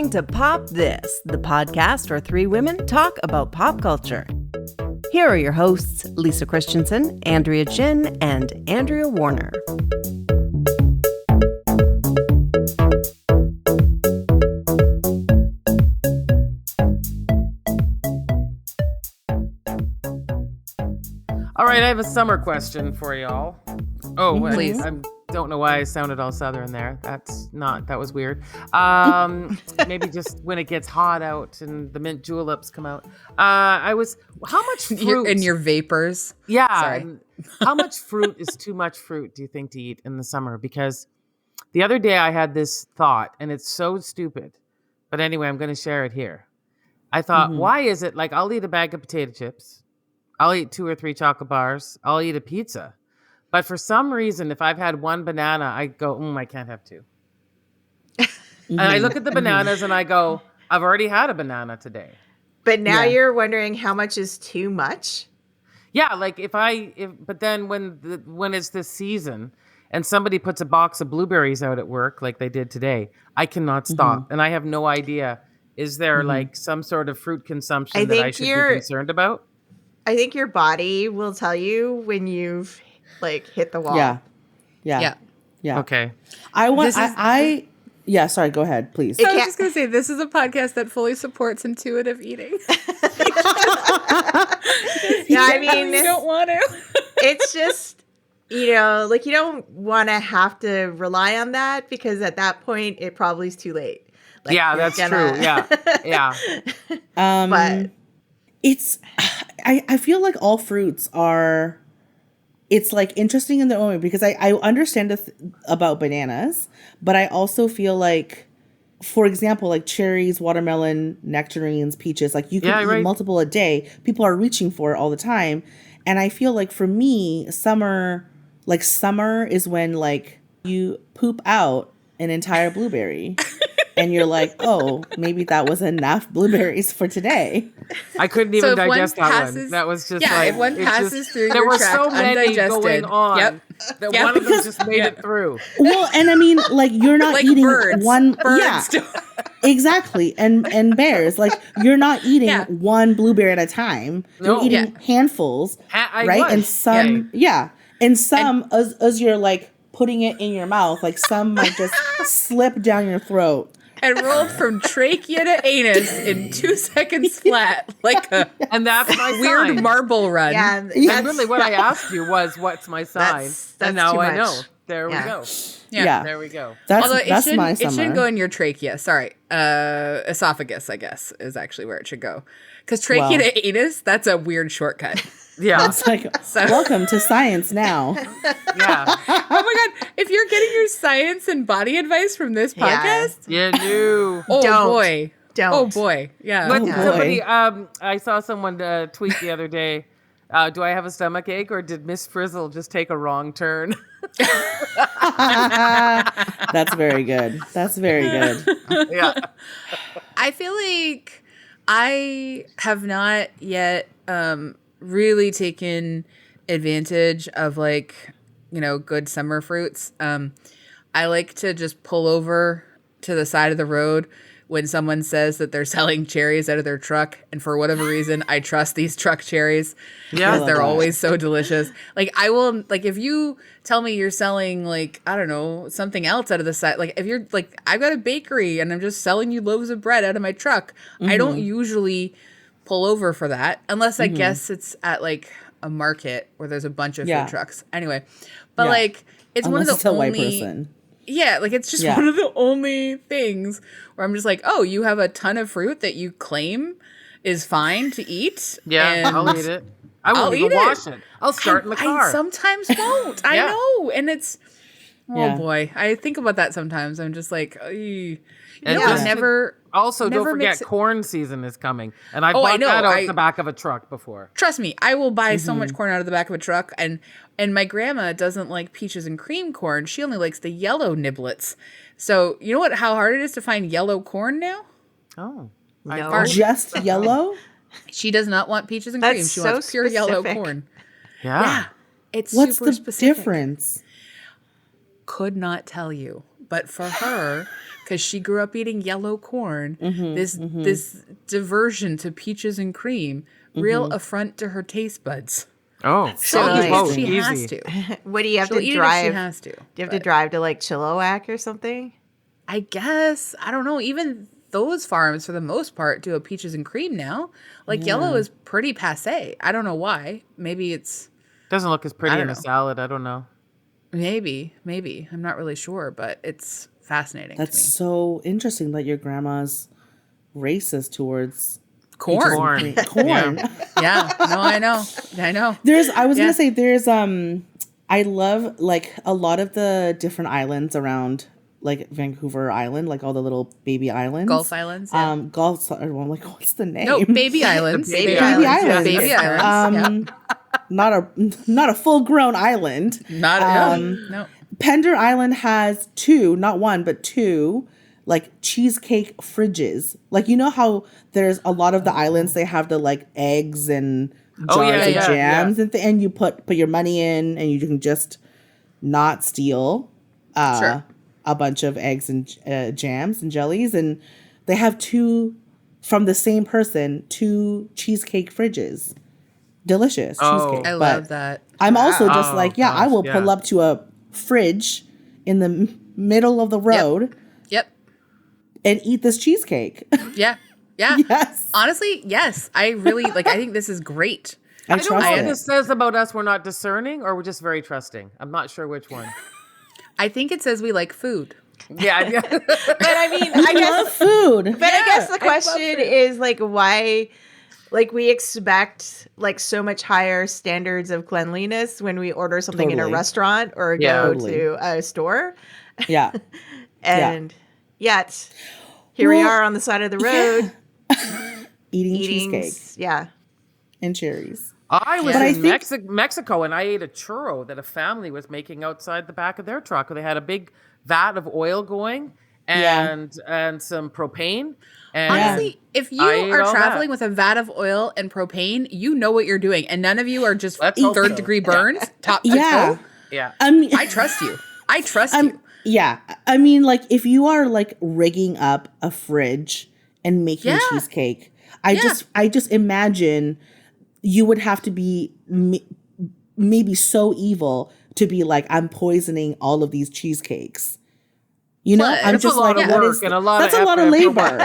listening to Pop This, the podcast where three women talk about pop culture. Here are your hosts, Lisa Christiansen, Andrea Gin, and Andrea Warner. All right, I have a summer question for y'all. Oh, please. I don't know why I sounded all southern there. That was weird. Maybe just when it gets hot out and the mint juleps come out. How much fruit? In your vapors. Yeah. Sorry. How much fruit is too much fruit, do you think, to eat in the summer? Because the other day I had this thought, and it's so stupid. But anyway, I'm going to share it here. I thought, why is it like I'll eat a bag of potato chips. I'll eat 2 or 3 chocolate bars. I'll eat a pizza. But for some reason, if I've had one banana, I go, I can't have 2. And I look at the bananas and I go, I've already had a banana today. But now you're wondering how much is too much? Yeah, like but then when it's this season and somebody puts a box of blueberries out at work like they did today, I cannot stop. And I have no idea. Is there like some sort of fruit consumption that I should be concerned about? I think your body will tell you when you've hit the wall. Yeah. Okay. Sorry, go ahead, please. So I was just going to say, this is a podcast that fully supports intuitive eating. I mean, you don't want to. It's just, you don't want to have to rely on that because at that point, it probably is too late. That's true. Yeah. But I feel like all fruits are, it's like interesting in their own way because I understand about bananas, but I also feel like, for example, like cherries, watermelon, nectarines, peaches, like you can eat multiple a day. People are reaching for it all the time. And I feel like for me, summer is when like you poop out an entire blueberry. And you're like, oh, maybe that was enough blueberries for today. I couldn't even digest that one. That was just if one passes through there your were tract so many undigested. going on that one of them just made it through. Well, and I mean, like you're not like eating birds. Birds. Yeah, exactly. And bears, like you're not eating one blueberry at a time. You're eating handfuls, right? And some, and some as you're like putting it in your mouth, like some might just slip down your throat. And rolled from trachea to anus in 2 seconds flat, like and that's my weird sign. marble run. Yeah, and really what I asked you was, what's my sign? And now I know. There we go. Yeah. There we go. That's my summer. It shouldn't go in your trachea. Sorry. Esophagus, I guess, is actually where it should go. Because trachea to anus, that's a weird shortcut. Yeah. It's like, welcome to science now. Yeah. Oh my God. If you're getting your science and body advice from this podcast. Yeah, no. Oh, Don't. boy. Don't. Oh, boy. Yeah. But somebody, I saw someone tweet the other day, do I have a stomach ache or did Miss Frizzle just take a wrong turn? That's very good. That's very good. Yeah. I feel like I have not yet really taken advantage of good summer fruits. I like to just pull over to the side of the road when someone says that they're selling cherries out of their truck. And for whatever reason, I trust these truck cherries because they're always so delicious. Like I will, if you tell me you're selling something else out of the side, if you're I've got a bakery and I'm just selling you loaves of bread out of my truck, I don't usually pull over for that unless I guess it's at a market where there's a bunch of food trucks. Anyway, but it's one of the only white person. Yeah, it's just one of the only things where I'm just like, oh, you have a ton of fruit that you claim is fine to eat. Yeah, I'll eat it. I won't even wash it. I'll start in the car. I sometimes won't. I know. And it's, boy. I think about that sometimes. I'm just like, never. Also, don't forget, corn season is coming. And I bought that out the back of a truck before. Trust me, I will buy so much corn out of the back of a truck. And my grandma doesn't like peaches and cream corn. She only likes the yellow niblets. So, you know how hard it is to find yellow corn now? Oh. No. Just yellow? She does not want peaches and cream. She wants pure yellow corn. Yeah. It's What's super the specific. difference? Could not tell you. but for her, because she grew up eating yellow corn, this diversion to peaches and cream, real affront to her taste buds. Oh, So like- she easy. has to. What do you have She'll to eat drive? it if she has to. Do you have to drive to like Chilliwack or something? I guess. I don't know. Even those farms, for the most part, do a peaches and cream now. Like yellow is pretty passe. I don't know why. Maybe it's Doesn't look as I pretty don't in a know. salad. I don't know. maybe. I'm not really sure, but it's fascinating That's to me. so interesting that your grandma's racist towards Corn. corn. Yeah. No, I know. I was Yeah. gonna say I love like a lot of the different islands around like Vancouver Island, like all the little baby islands. Gulf Islands. Yeah. I'm like, what's the name? No, baby islands. Baby Baby islands. islands. Baby islands. Not a full grown island. No. Pender Island has two, not one, but two, like cheesecake fridges. Like, you know how there's a lot of the islands, they have the like eggs and jars of jams and you put your money in and you can just not steal Sure. a bunch of eggs and jams and jellies. And they have two from the same person, two cheesecake fridges. Delicious cheesecake. I But love that. I'm also just Oh, like, I will gosh, pull yeah. up to a fridge in the middle of the road Yep. and eat this cheesecake. Yeah. Yeah. Yes. Honestly, yes. I really I think this is great. I don't know trust if it. this says about us we're not discerning or we're just very trusting. I'm not sure which one. I think it says we like food. Yeah. But I mean, I guess Love food. But I guess the question is like why like we expect like so much higher standards of cleanliness when we order something in a Totally. restaurant or Yeah. go Totally. to a store. Yeah. And yet here we Well, are on the side of the road Eating eating cheesecake yeah. and cherries. I was But I in think- Mexico and I ate a churro that a family was making outside the back of their truck. They had a big vat of oil going and some propane. And Honestly, if you I ate are all traveling that. with a vat of oil and propane, you know what you're doing. And none of you are just Let's hope third so. degree burns, top to Yeah. toe. yeah. I mean, I trust you. I trust you. yeah. I mean, like if you are like rigging up a fridge and making Yeah. cheesecake, I just imagine you would have to be maybe so evil to be like, I'm poisoning all of these cheesecakes. You know, Plus, I'm that's just a lot like, of what work is and a lot that's of a lot of effort. labor.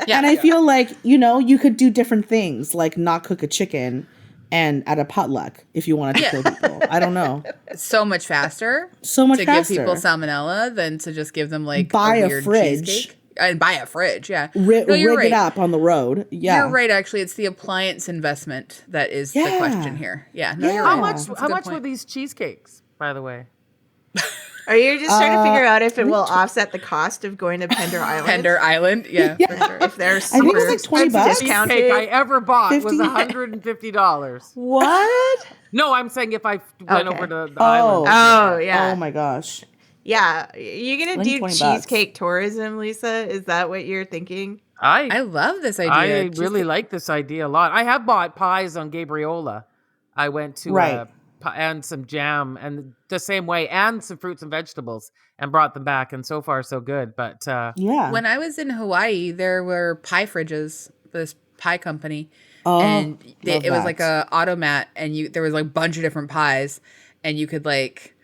Yeah. And I feel like, you know, you could do different things, like not cook a chicken and at a potluck if you wanted to kill people. I don't know. It's so much faster So much to faster. give people salmonella than to just give them like Buy a weird fridge. cheesecake. And buy a fridge, yeah. Rig you're it up on the road. Yeah. You're right, actually. It's the appliance investment that is the Yeah. question here. Yeah, no, Yeah. you're How right. much That's a how good much were point. these cheesecakes, by the way? Are you just trying to figure out if it will offset the cost of going to Pender Island? Pender Island? Yeah, for sure. If they're I think super it's like 20 bucks. discounted. Cheesecake I ever bought 50? was $150. What? No, I'm saying if I went Okay. over to the island. Oh yeah. Oh my gosh. Yeah. You gonna Like do 20 bucks. cheesecake tourism, Lisa? Is that what you're thinking? I love this idea. I really Cheesecake- like this idea a lot. I have bought pies on Gabriola. I went to Right. and some jam and the same way and some fruits and vegetables and brought them back and so far so good. But Yeah. When I was in Hawaii, there were pie fridges, this pie company, Oh, and love it was that. like a automat, and there was like a bunch of different pies, and you could like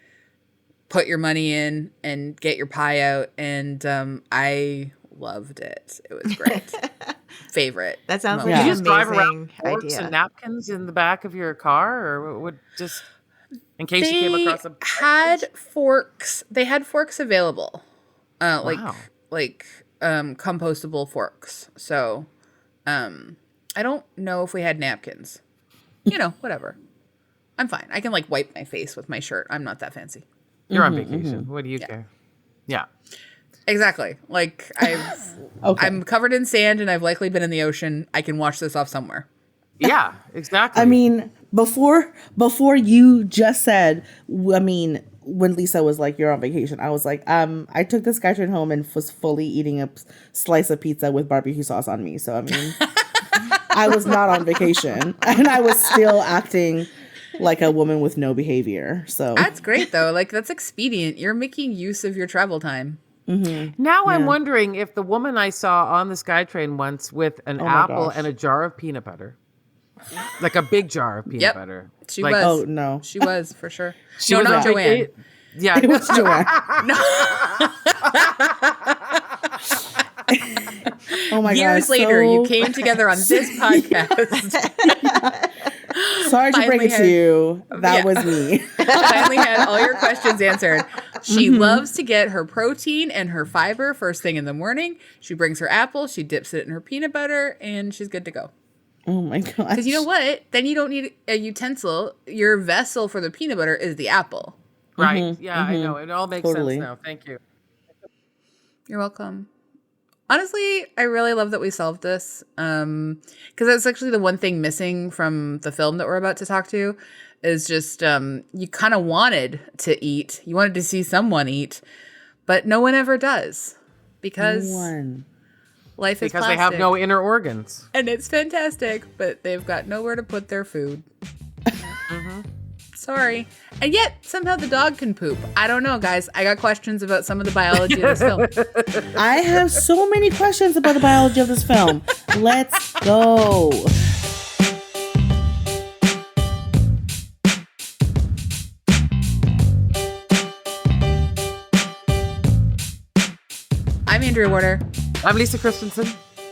put your money in and get your pie out, and I loved it. It was great. Favorite. That sounds moment. like you an just drive around amazing with forks idea. and napkins in the back of your car, or would just in case you came They across a had forks. They had forks available, Wow. like compostable forks. So, I don't know if we had napkins. You know, whatever. I'm fine. I can like wipe my face with my shirt. I'm not that fancy. You're on vacation. What do you care? Yeah. Exactly. Like Okay. I'm covered in sand and I've likely been in the ocean. I can wash this off somewhere. Yeah, exactly. I mean, before you just said, I mean, when Lisa was like, "You're on vacation," I was like, I took this guy train home and was fully eating a slice of pizza with barbecue sauce on me. So I mean, I was not on vacation, and I was still acting like a woman with no behavior. So That's great though. Like that's expedient. You're making use of your travel time. Now I'm wondering if the woman I saw on the SkyTrain once with an apple gosh. and a jar of peanut butter, like a big jar of peanut butter. She like, was. Oh, no. She was, for sure. She No, was not like, Joanne. Yeah. It was Joanne. Oh my god! Years later, you came together on this podcast. Sorry to break Finally it to you. That was me. Finally had all your questions answered. She loves to get her protein and her fiber first thing in the morning. She brings her apple, she dips it in her peanut butter, and she's good to go. Oh my god! Because you know what? Then you don't need a utensil. Your vessel for the peanut butter is the apple. Right. Yeah, I know. It all makes sense now. Thank you. You're welcome. Honestly, I really love that we solved this. Because that's actually the one thing missing from the film that we're about to talk to is just you kind of wanted to eat. You wanted to see someone eat, but no one ever does because life is because plastic. they have no inner organs. And it's fantastic, but they've got nowhere to put their food. Sorry. And yet, somehow the dog can poop. I don't know, guys. I got questions about some of the biology of this film. I have so many questions about the biology of this film. Let's go. I'm Andrea Warner. I'm Lisa Christiansen.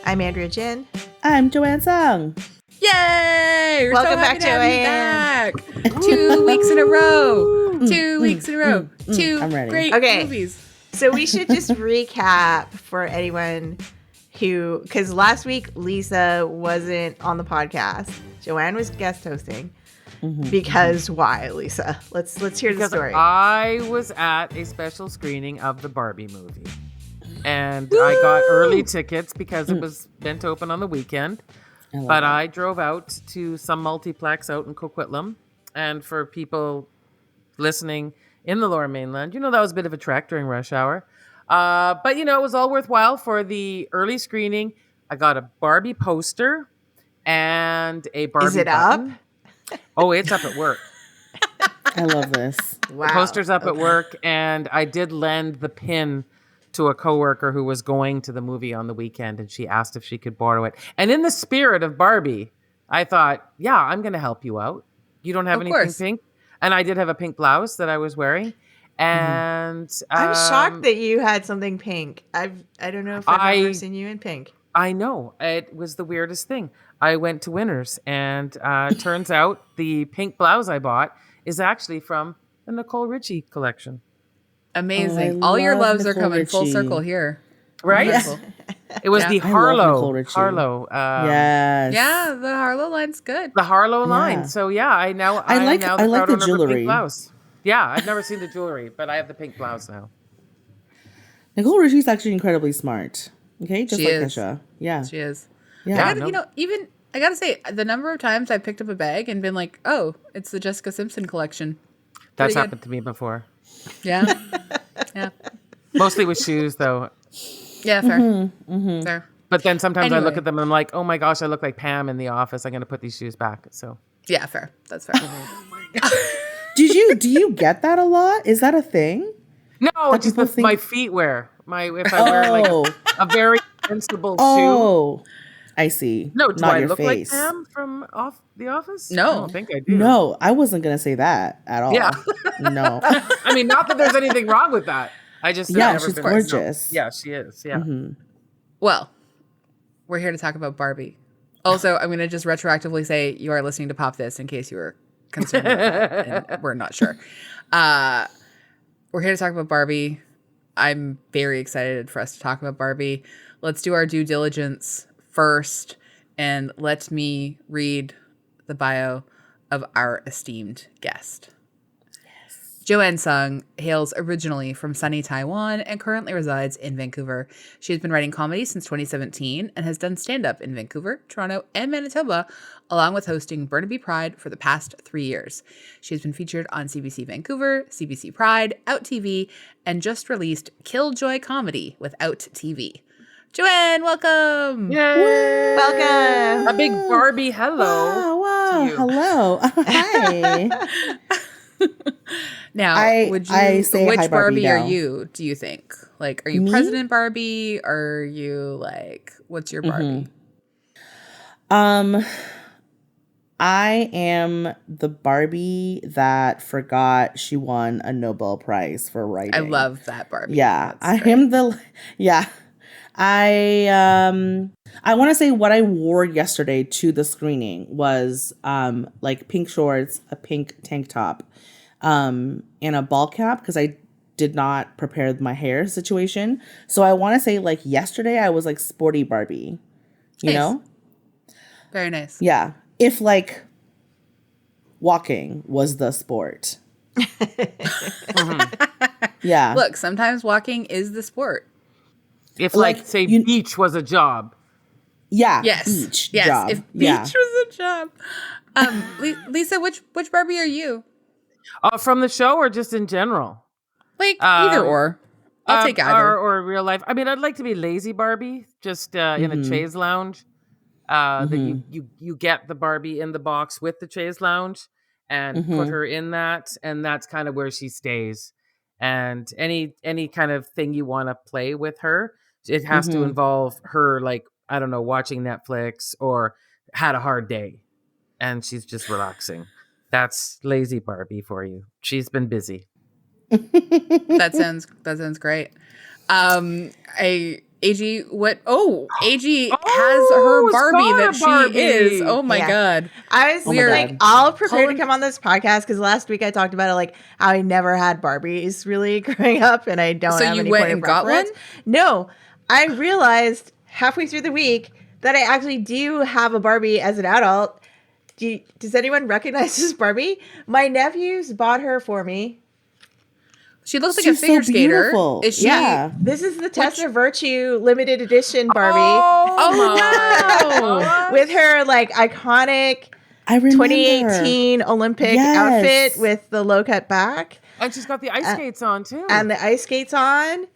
I'm Andrea Gin. I'm Joanne Sung. Yay! We're Welcome so happy back, to have you Joanne. back. 2 weeks in a row. 2 weeks in a row. Two I'm ready. great Okay. movies. So we should just recap for anyone who, because last week Lisa wasn't on the podcast. Joanne was guest hosting. Because why, Lisa? Let's hear the story. I was at a special screening of the Barbie movie. And I got early tickets because it was meant to open on the weekend. But I drove out to some multiplex out in Coquitlam. And for people listening in the Lower Mainland, that was a bit of a trek during rush hour. But, it was all worthwhile for the early screening. I got a Barbie poster and a Barbie Is it button. up? Oh, it's up at work. I love this. Wow. The poster's up at work. And I did lend the pin to a coworker who was going to the movie on the weekend, and she asked if she could borrow it. And in the spirit of Barbie, I thought, yeah, I'm going to help you out. You don't have anything pink? And I did have a pink blouse that I was wearing. And I'm shocked that you had something pink. I don't know if I've ever seen you in pink. I know. It was the weirdest thing. I went to Winners, and turns out the pink blouse I bought is actually from the Nicole Richie collection. Amazing. Oh, All your love loves are Nicole coming full Richie. circle here. Right? Wonderful. It was the I love Nicole Harlow. Richie. Harlow. Yes. Yeah, the Harlow line's good. The Harlow line. Yeah. So yeah, I like now the proud owner of a jewelry. pink blouse. Yeah, I've never seen the jewelry, but I have the pink blouse now. Nicole Richie's actually incredibly smart. Okay, just She like is. Kesha. Yeah. She is. Yeah. I gotta, I gotta say, the number of times I picked up a bag and been like, oh, it's the Jessica Simpson collection. That's Pretty good. happened to me before. Yeah. Yeah. Mostly with shoes, though. Yeah, fair. Fair. But then sometimes I look Anyway. at them and I'm like, oh my gosh, I look like Pam in The Office. I'm going to put these shoes back. So Yeah, fair. That's fair. Do you get that a lot? Is that a thing? no, That just people the, think- my feet wear. If I wear like a very invincible shoe. Oh, I see. No, do Not I your look face. like Pam from The Office? No. I don't think I do. No, I wasn't gonna say that at all. Yeah. No. I mean, not that there's anything wrong with that. I just Yeah, have never she's been- gorgeous. Yeah, she is. Yeah. Well, we're here to talk about Barbie. Also, I'm going to just retroactively say you are listening to Pop This in case you were concerned about that, and we're not sure. We're here to talk about Barbie. I'm very excited for us to talk about Barbie. Let's do our due diligence first, and let me read the bio of our esteemed guest. Joanne Sung hails originally from sunny Taiwan and currently resides in Vancouver. She has been writing comedy since 2017 and has done stand-up in Vancouver, Toronto, and Manitoba, along with hosting Burnaby Pride for the past 3 years. She has been featured on CBC Vancouver, CBC Pride, Out TV, and just released Killjoy Comedy with Out TV. Joanne, welcome! Yay! Welcome. A big Barbie hello. Wow, to you. hello. Hi. Now, I say which hi, Barbie Barbie are now. you? Do you think? Like, are you Me? President Barbie? Are you like, what's your Barbie? I am the Barbie that forgot she won a Nobel Prize for writing. I love that Barbie. Yeah, That's I great. am the. Yeah, I want to say what I wore yesterday to the screening was like pink shorts, a pink tank top, and a ball cap because I did not prepare my hair situation. So I want to say like yesterday I was like sporty Barbie, you Nice. know? Very nice. Yeah. If like walking was the sport. Yeah. Look, sometimes walking is the sport. If Like, like say you- beach was a job. Yeah. Yes. Beach Yes. job. If beach Yeah. was a job. Lisa, which Barbie are you? From the show or just in general? Like either or. I'll take either. Or real life. I mean, I'd like to be lazy Barbie, just in a chaise lounge. That you get the Barbie in the box with the chaise lounge and put her in that, and that's kind of where she stays. And any kind of thing you want to play with her, it has to involve her, like, I don't know, watching Netflix or had a hard day, and she's just relaxing. That's lazy Barbie for you. She's been busy. That sounds great. AG, what? Oh, AG has her Barbie that she Barbie. is. Oh my Yeah. God. I was my like God. all prepared Colin- to come on this podcast because last week I talked about it, like how I never had Barbies really growing up, and I don't So have you any went point and of got reference. No, I realized halfway through the week that I actually do have a Barbie as an adult. Does anyone recognize this Barbie? My nephews bought her for me. She looks like She's a figure so skater. beautiful. Is she? Yeah. This is the Tessa Virtue limited edition Barbie Oh, wow. with her like iconic I remember. 2018 Olympic Yes. outfit with the low cut back And she's got the ice skates on too. and the ice skates on.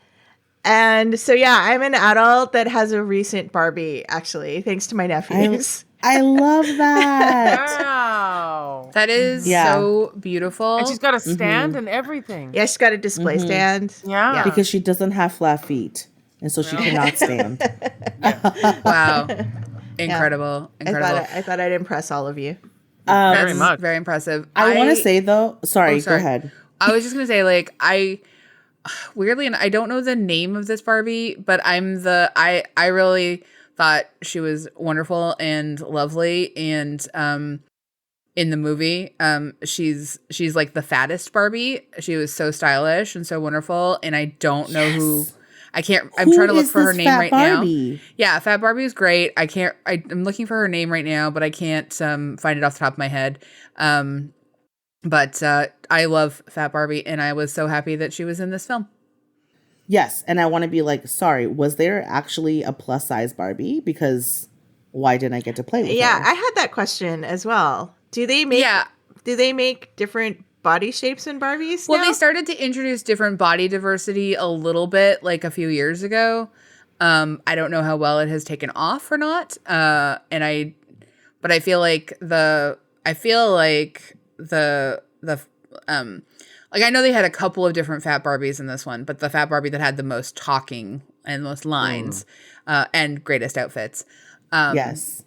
And so, yeah, I'm an adult that has a recent Barbie, actually, thanks to my nephews. I love that. Wow. That is Yeah. so beautiful. And she's got a stand and everything. Yeah, she's got a display stand. Yeah. Because she doesn't have flat feet. And so she cannot stand. Wow. Incredible. Incredible. I thought I'd impress all of you. Very That's much. very impressive. I want to say though, sorry, sorry. go ahead. I was just gonna say, like, weirdly, and I don't know the name of this Barbie, but I really thought she was wonderful and lovely, and in the movie, she's like the fattest Barbie. She was so stylish and so wonderful, and I don't know who. I'm trying to look for her name right Barbie? now. Yeah, Fat Barbie is great. I'm looking for her name right now, but I can't find it off the top of my head. But I love Fat Barbie, and I was so happy that she was in this film. Yes, and I want to be like, sorry, was there actually a plus size Barbie? Because why didn't I get to play with Yeah, her? I had that question as well. Do they make different body shapes in Barbies Well, now? they started to introduce different body diversity a little bit, like a few years ago. I don't know how well it has taken off or not. But I feel like like I know they had a couple of different Fat Barbies in this one, but the Fat Barbie that had the most talking and most lines and greatest outfits. Yes.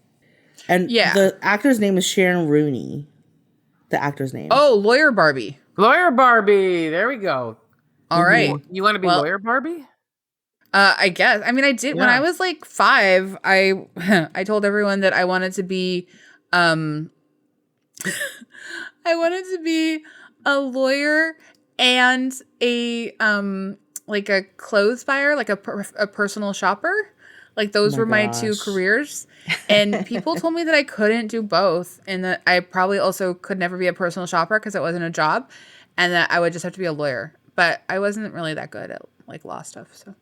And Yeah. the actor's name is Sharon Rooney. The actor's name. Oh, Lawyer Barbie. Lawyer Barbie. There we go. All right. You want to be Well- Lawyer Barbie? I guess. I mean, I did when Yeah. I was like 5. I told everyone that I wanted to be, I wanted to be a lawyer and a like a clothes buyer, like a personal shopper. Like those were my two gosh. careers, and people told me that I couldn't do both, and that I probably also could never be a personal shopper because it wasn't a job, and that I would just have to be a lawyer. But I wasn't really that good at like law stuff, so.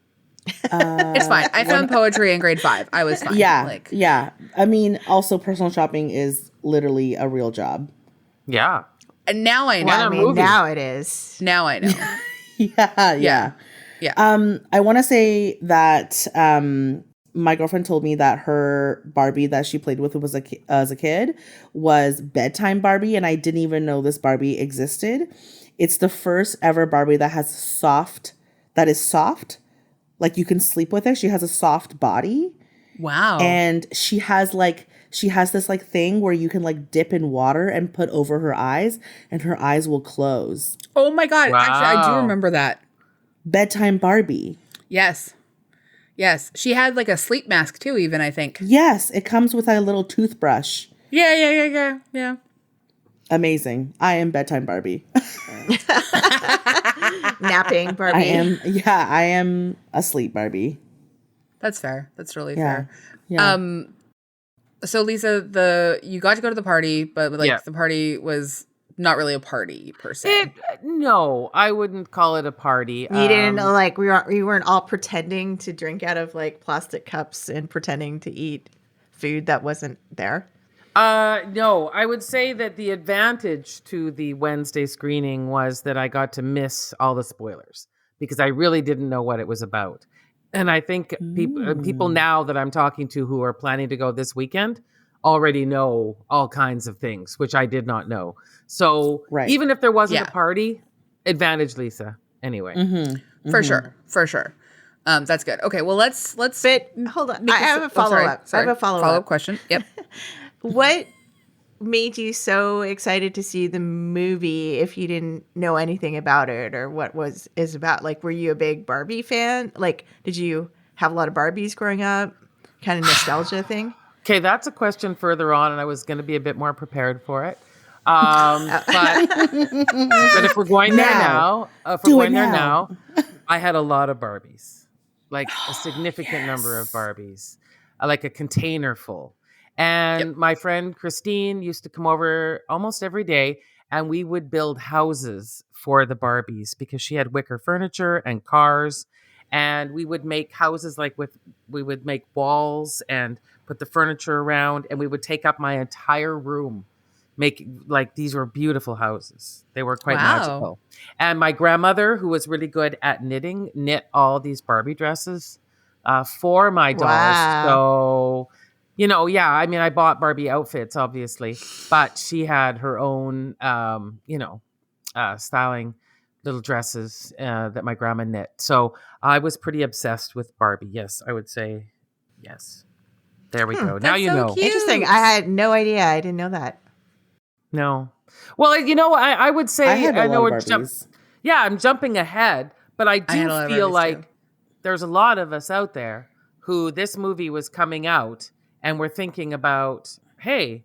It's fine. I found poetry in grade 5. I was fine. Yeah. Yeah. I mean, also personal shopping is literally a real job. Yeah. And now I know. Well, I mean, movie. now it is. Now I know. Yeah. Yeah. I want to say that my girlfriend told me that her Barbie that she played with as a kid was bedtime Barbie, and I didn't even know this Barbie existed. It's the first ever Barbie that is soft. Like you can sleep with it. She has a soft body. Wow. And she has this like thing where you can like dip in water and put over her eyes and her eyes will close. Oh my God. Wow. Actually, I do remember that. Bedtime Barbie. Yes. She had like a sleep mask too, even, I think. Yes, it comes with a little toothbrush. Yeah. Amazing. I am Bedtime Barbie. Napping Barbie. I am asleep Barbie. That's fair. That's really Yeah. fair. Yeah. So Lisa, you got to go to the party, but like the party was not really a party per se. No, I wouldn't call it a party. You didn't like we weren't all pretending to drink out of like plastic cups and pretending to eat food that wasn't there. No, I would say that the advantage to the Wednesday screening was that I got to miss all the spoilers because I really didn't know what it was about. And I think people now that I'm talking to who are planning to go this weekend already know all kinds of things, which I did not know. So even if there wasn't a party, advantage Lisa anyway. For sure. That's good. Okay, well let's. But hold on, I have a follow up. I have a follow up question. Yep. What made you so excited to see the movie if you didn't know anything about it or what is about? Like, were you a big Barbie fan? Like, did you have a lot of Barbies growing up? Kind of nostalgia thing? Okay, that's a question further on, and I was going to be a bit more prepared for it. But if we're going there now, I had a lot of Barbies, like a significant number of Barbies, like a container full. And my friend Christine used to come over almost every day and we would build houses for the Barbies because she had wicker furniture and cars. And we would make houses we would make walls and put the furniture around and we would take up my entire room. These were beautiful houses. They were quite magical. And my grandmother, who was really good at knitting, knit all these Barbie dresses for my dolls. Wow. So... I bought Barbie outfits, obviously, but she had her own, styling little dresses that my grandma knit. So I was pretty obsessed with Barbie. Yes, I would say yes. There we go. Now you know. Cute. Interesting. I had no idea. I didn't know that. No. Well, I would say I had a lot of Barbies. I'm jumping ahead, but I do feel like too. There's a lot of us out there who this movie was coming out and we're thinking about, hey,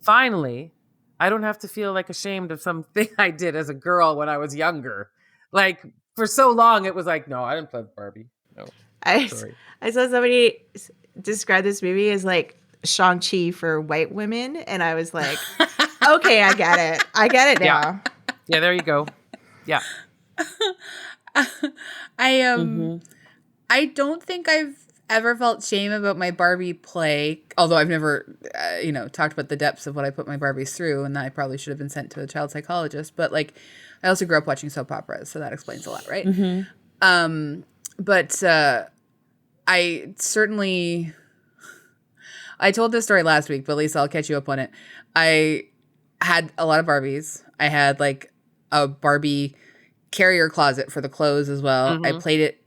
finally, I don't have to feel like ashamed of something I did as a girl when I was younger. Like, for so long, it was like, no, I didn't play with Barbie. No, I saw somebody describe this movie as like Shang-Chi for white women. And I was like, okay, I get it. I get it now. Yeah, there you go. Yeah. I don't think I've ever felt shame about my Barbie play, although I've never, talked about the depths of what I put my Barbies through, and that I probably should have been sent to a child psychologist. But like, I also grew up watching soap operas, so that explains a lot, right? But I certainly, I told this story last week, but Lisa, I'll catch you up on it. I had a lot of Barbies. I had like a Barbie carrier closet for the clothes as well. I played it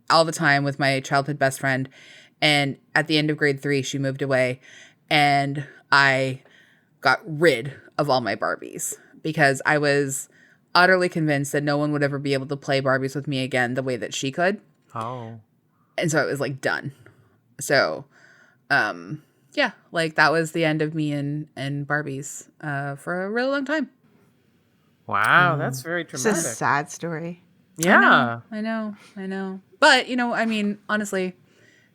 all the time with my childhood best friend. And at the end of grade 3, she moved away and I got rid of all my Barbies because I was utterly convinced that no one would ever be able to play Barbies with me again the way that she could. Oh. And so it was like done. So, that was the end of me and Barbies for a really long time. Wow, that's very traumatic. It's a sad story. Yeah. I know. But, honestly,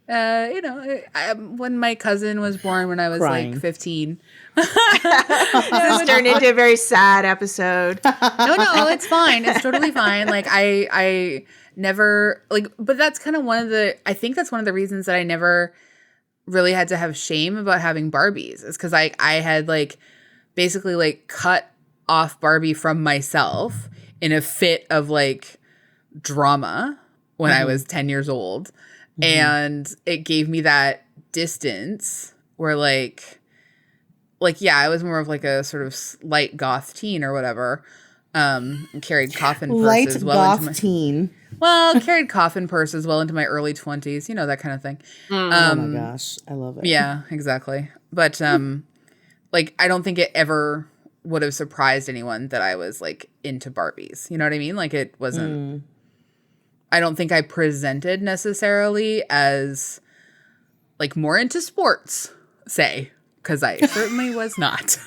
when my cousin was born when I was like 15. This turned into a very sad episode. No, it's fine. It's totally fine. Like I never but that's kind of I think that's one of the reasons that I never really had to have shame about having Barbies is because I had basically cut off Barbie from myself in a fit of drama when I was 10 years old. And it gave me that distance where I was more of a sort of light goth teen or whatever. And carried coffin Light purses well into goth my teen. carried coffin purses well into my early 20s, that kind of thing. Oh my gosh, I love it. Yeah, exactly. But like I don't think it ever would have surprised anyone that I was like into Barbies. You know what I mean? Like it wasn't I don't think I presented necessarily as like more into sports, say, because I certainly was not.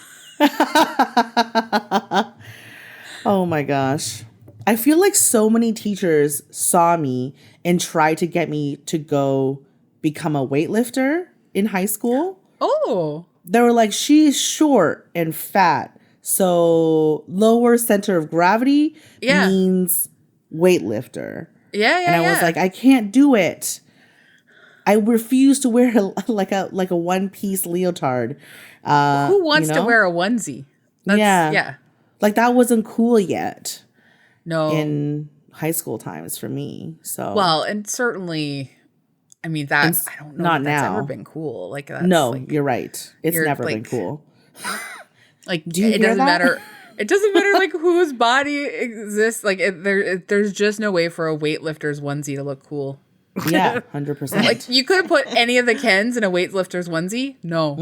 Oh my gosh. I feel like so many teachers saw me and tried to get me to go become a weightlifter in high school. Oh. They were like, she's short and fat, so lower center of gravity means weightlifter. Yeah. And I was like, I can't do it. I refuse to wear like a one-piece leotard. Who wants to wear a onesie? Yeah. Like that wasn't cool yet. No. In high school times for me. So well, and certainly, I mean that I don't know not if that's now. ever been cool. Like that's no, like, you're right. It's never been like, cool. Like do you it hear doesn't that? matter. It doesn't matter like whose body exists. Like there's just no way for a weightlifter's onesie to look cool. Yeah, 100%. Like you couldn't put any of the Kens in a weightlifter's onesie. No.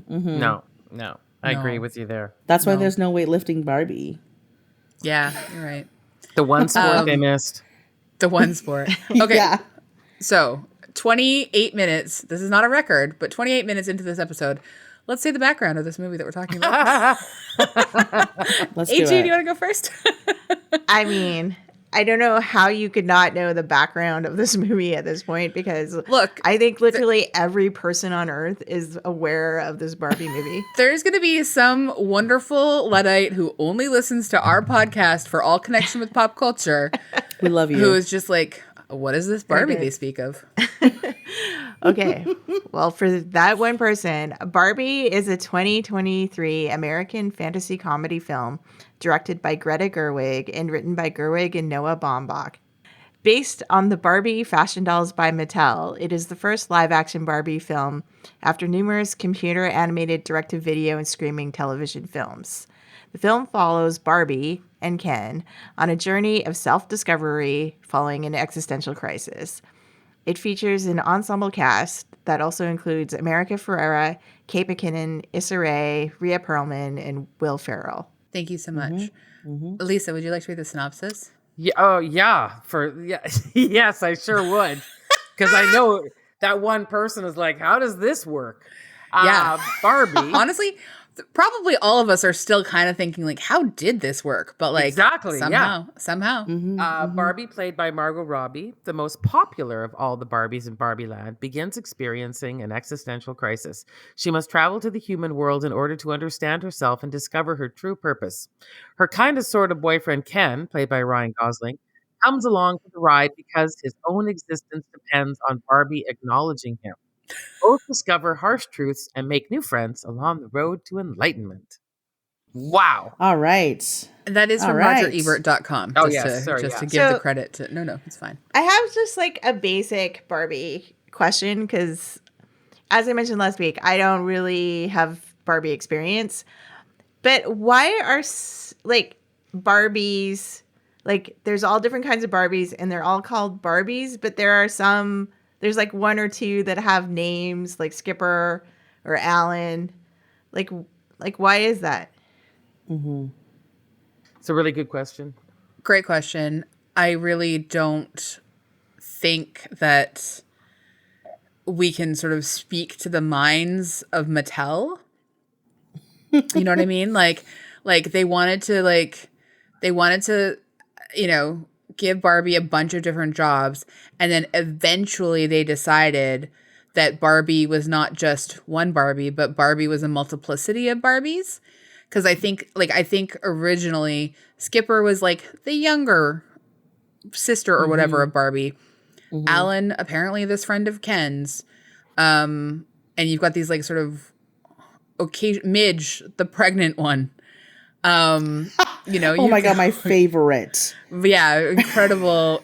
No. I agree with you there. That's why there's no weightlifting Barbie. Yeah, you're right. The one sport they missed. The one sport. Okay. Yeah. So 28 minutes. This is not a record, but 28 minutes into this episode. Let's say the background of this movie that we're talking about. Let's do AG, do it. you want to go first? I mean, I don't know how you could not know the background of this movie at this point because Look, I think literally every person on earth is aware of this Barbie movie. there's going to be some wonderful Luddite who only listens to our podcast for all connection with pop culture. We love you. Who is just like, what is this Barbie they speak of? Okay. Well, for that one person, Barbie is a 2023 American fantasy comedy film directed by Greta Gerwig and written by Gerwig and Noah Baumbach. Based on the Barbie fashion dolls by Mattel, it is the first live-action Barbie film after numerous computer-animated direct-to-video and streaming television films. The film follows Barbie and Ken on a journey of self-discovery following an existential crisis. It features an ensemble cast that also includes America Ferrera, Kate McKinnon, Issa Rae, Rhea Perlman, and Will Ferrell. Thank you so much. Lisa, would you like to read the synopsis? Yeah. Oh, yeah. Yes, I sure would. Because I know that one person is like, how does this work? Barbie. Honestly, probably all of us are still kind of thinking like, how did this work? But like, Exactly, somehow. Barbie, played by Margot Robbie, the most popular of all the Barbies in Barbie Land, begins experiencing an existential crisis. She must travel to the human world in order to understand herself and discover her true purpose. Her kind of sort of boyfriend, Ken, played by Ryan Gosling, comes along for the ride because his own existence depends on Barbie acknowledging him. Both discover harsh truths and make new friends along the road to enlightenment. Wow. All right. That is from RogerEbert.com. Oh, just yes. to, Sorry, just yeah. to give So- the credit to. No, it's fine. I have just like a basic Barbie question because, as I mentioned last week, I don't really have Barbie experience. But why are like Barbies, like there's all different kinds of Barbies and they're all called Barbies, but there are some, there's like one or two that have names like Skipper or Alan. Like why is that? It's a really good question. Great question. I really don't think that we can sort of speak to the minds of Mattel. You know what I mean? Like they wanted to, you know, give Barbie a bunch of different jobs. And then eventually they decided that Barbie was not just one Barbie, but Barbie was a multiplicity of Barbies. Because I think originally Skipper was like the younger sister or whatever of Barbie. Alan, apparently this friend of Ken's. And you've got these like sort of Midge, the pregnant one. You know, Oh my God, my favorite. yeah, incredible.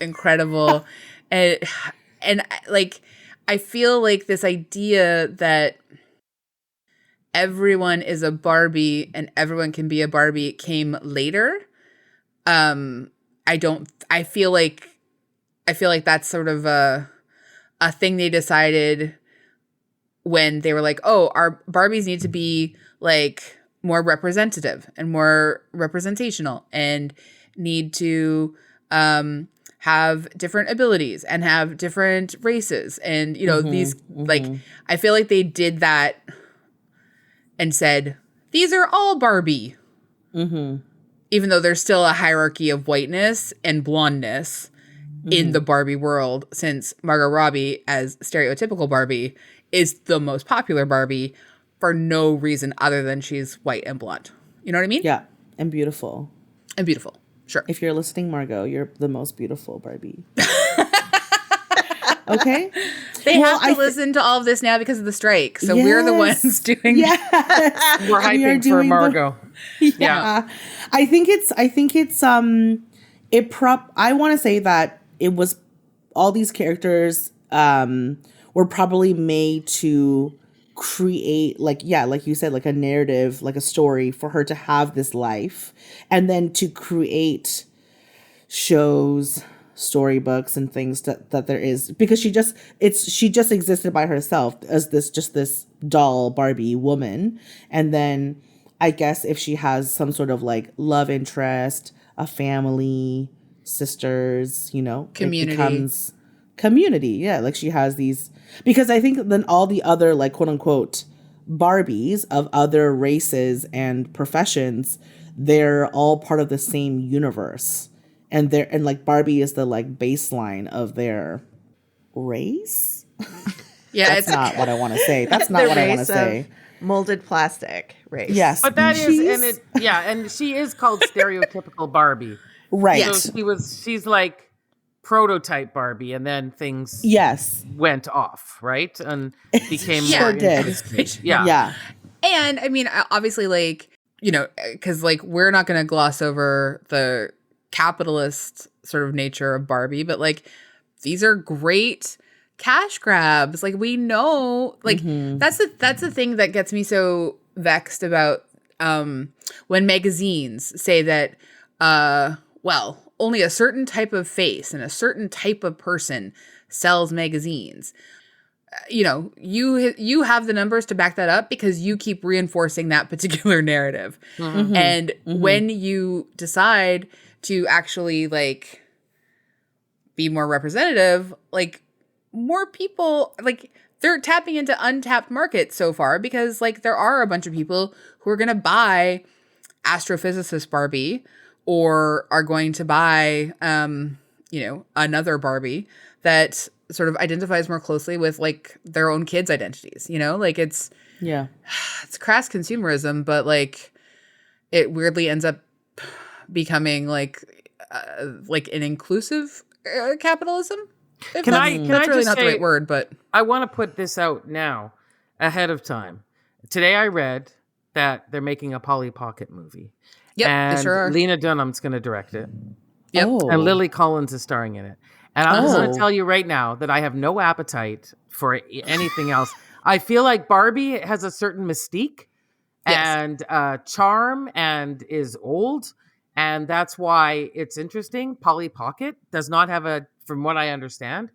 And like, I feel like this idea that everyone is a Barbie and everyone can be a Barbie came later. I feel like that's sort of a thing they decided when they were like, oh, our Barbies need to be like more representative and more representational and need to have different abilities and have different races. And, these like, I feel like they did that and said, these are all Barbie. Even though there's still a hierarchy of whiteness and blondness in the Barbie world, since Margot Robbie as stereotypical Barbie is the most popular Barbie for no reason other than she's white and blonde. You know what I mean? Yeah. And beautiful. And beautiful. Sure. If you're listening, Margot, you're the most beautiful Barbie. Okay. They have to listen to all of this now because of the strike. So we're the ones doing Yes. We're hyping for Margot. Yeah. I think it's I want to say that it was all these characters were probably made to create like you said, like a narrative, like a story for her to have this life, and then to create shows, storybooks and things that there is, because she just existed by herself as this doll Barbie woman. And then I guess if she has some sort of like love interest, a family, sisters, community. It becomes community. Yeah. Like she has these, because I think then all the other like quote unquote Barbies of other races and professions, they're all part of the same universe. And like Barbie is the like baseline of their race. Yeah, that's not what I want to say. That's not what I want to say. Molded plastic race. Yes, but that is, and she is called stereotypical Barbie, right? So she's like prototype Barbie, and then things went off, right, and became more interesting. Yeah. And I mean, obviously, like because like we're not going to gloss over the capitalist sort of nature of Barbie, but like these are great cash grabs. Like we know, like that's the thing that gets me so vexed about when magazines say that only a certain type of face and a certain type of person sells magazines. You have the numbers to back that up because you keep reinforcing that particular narrative. And when you decide to actually like be more representative, like more people, like they're tapping into untapped markets so far, because like there are a bunch of people who are going to buy astrophysicist Barbie or are going to buy, another Barbie that sort of identifies more closely with like their own kids' identities, like it's crass consumerism, but like it weirdly ends up becoming like an inclusive capitalism. Can I that's really just not say, the right word, but I want to put this out now ahead of time. Today I read that they're making a Polly Pocket movie. Yep, and they sure are. Lena Dunham's going to direct it. Yep. Oh. And Lily Collins is starring in it. And I'm just going to tell you right now that I have no appetite for anything else. I feel like Barbie has a certain mystique and charm and is old. And that's why it's interesting. Polly Pocket does not have from what I understand,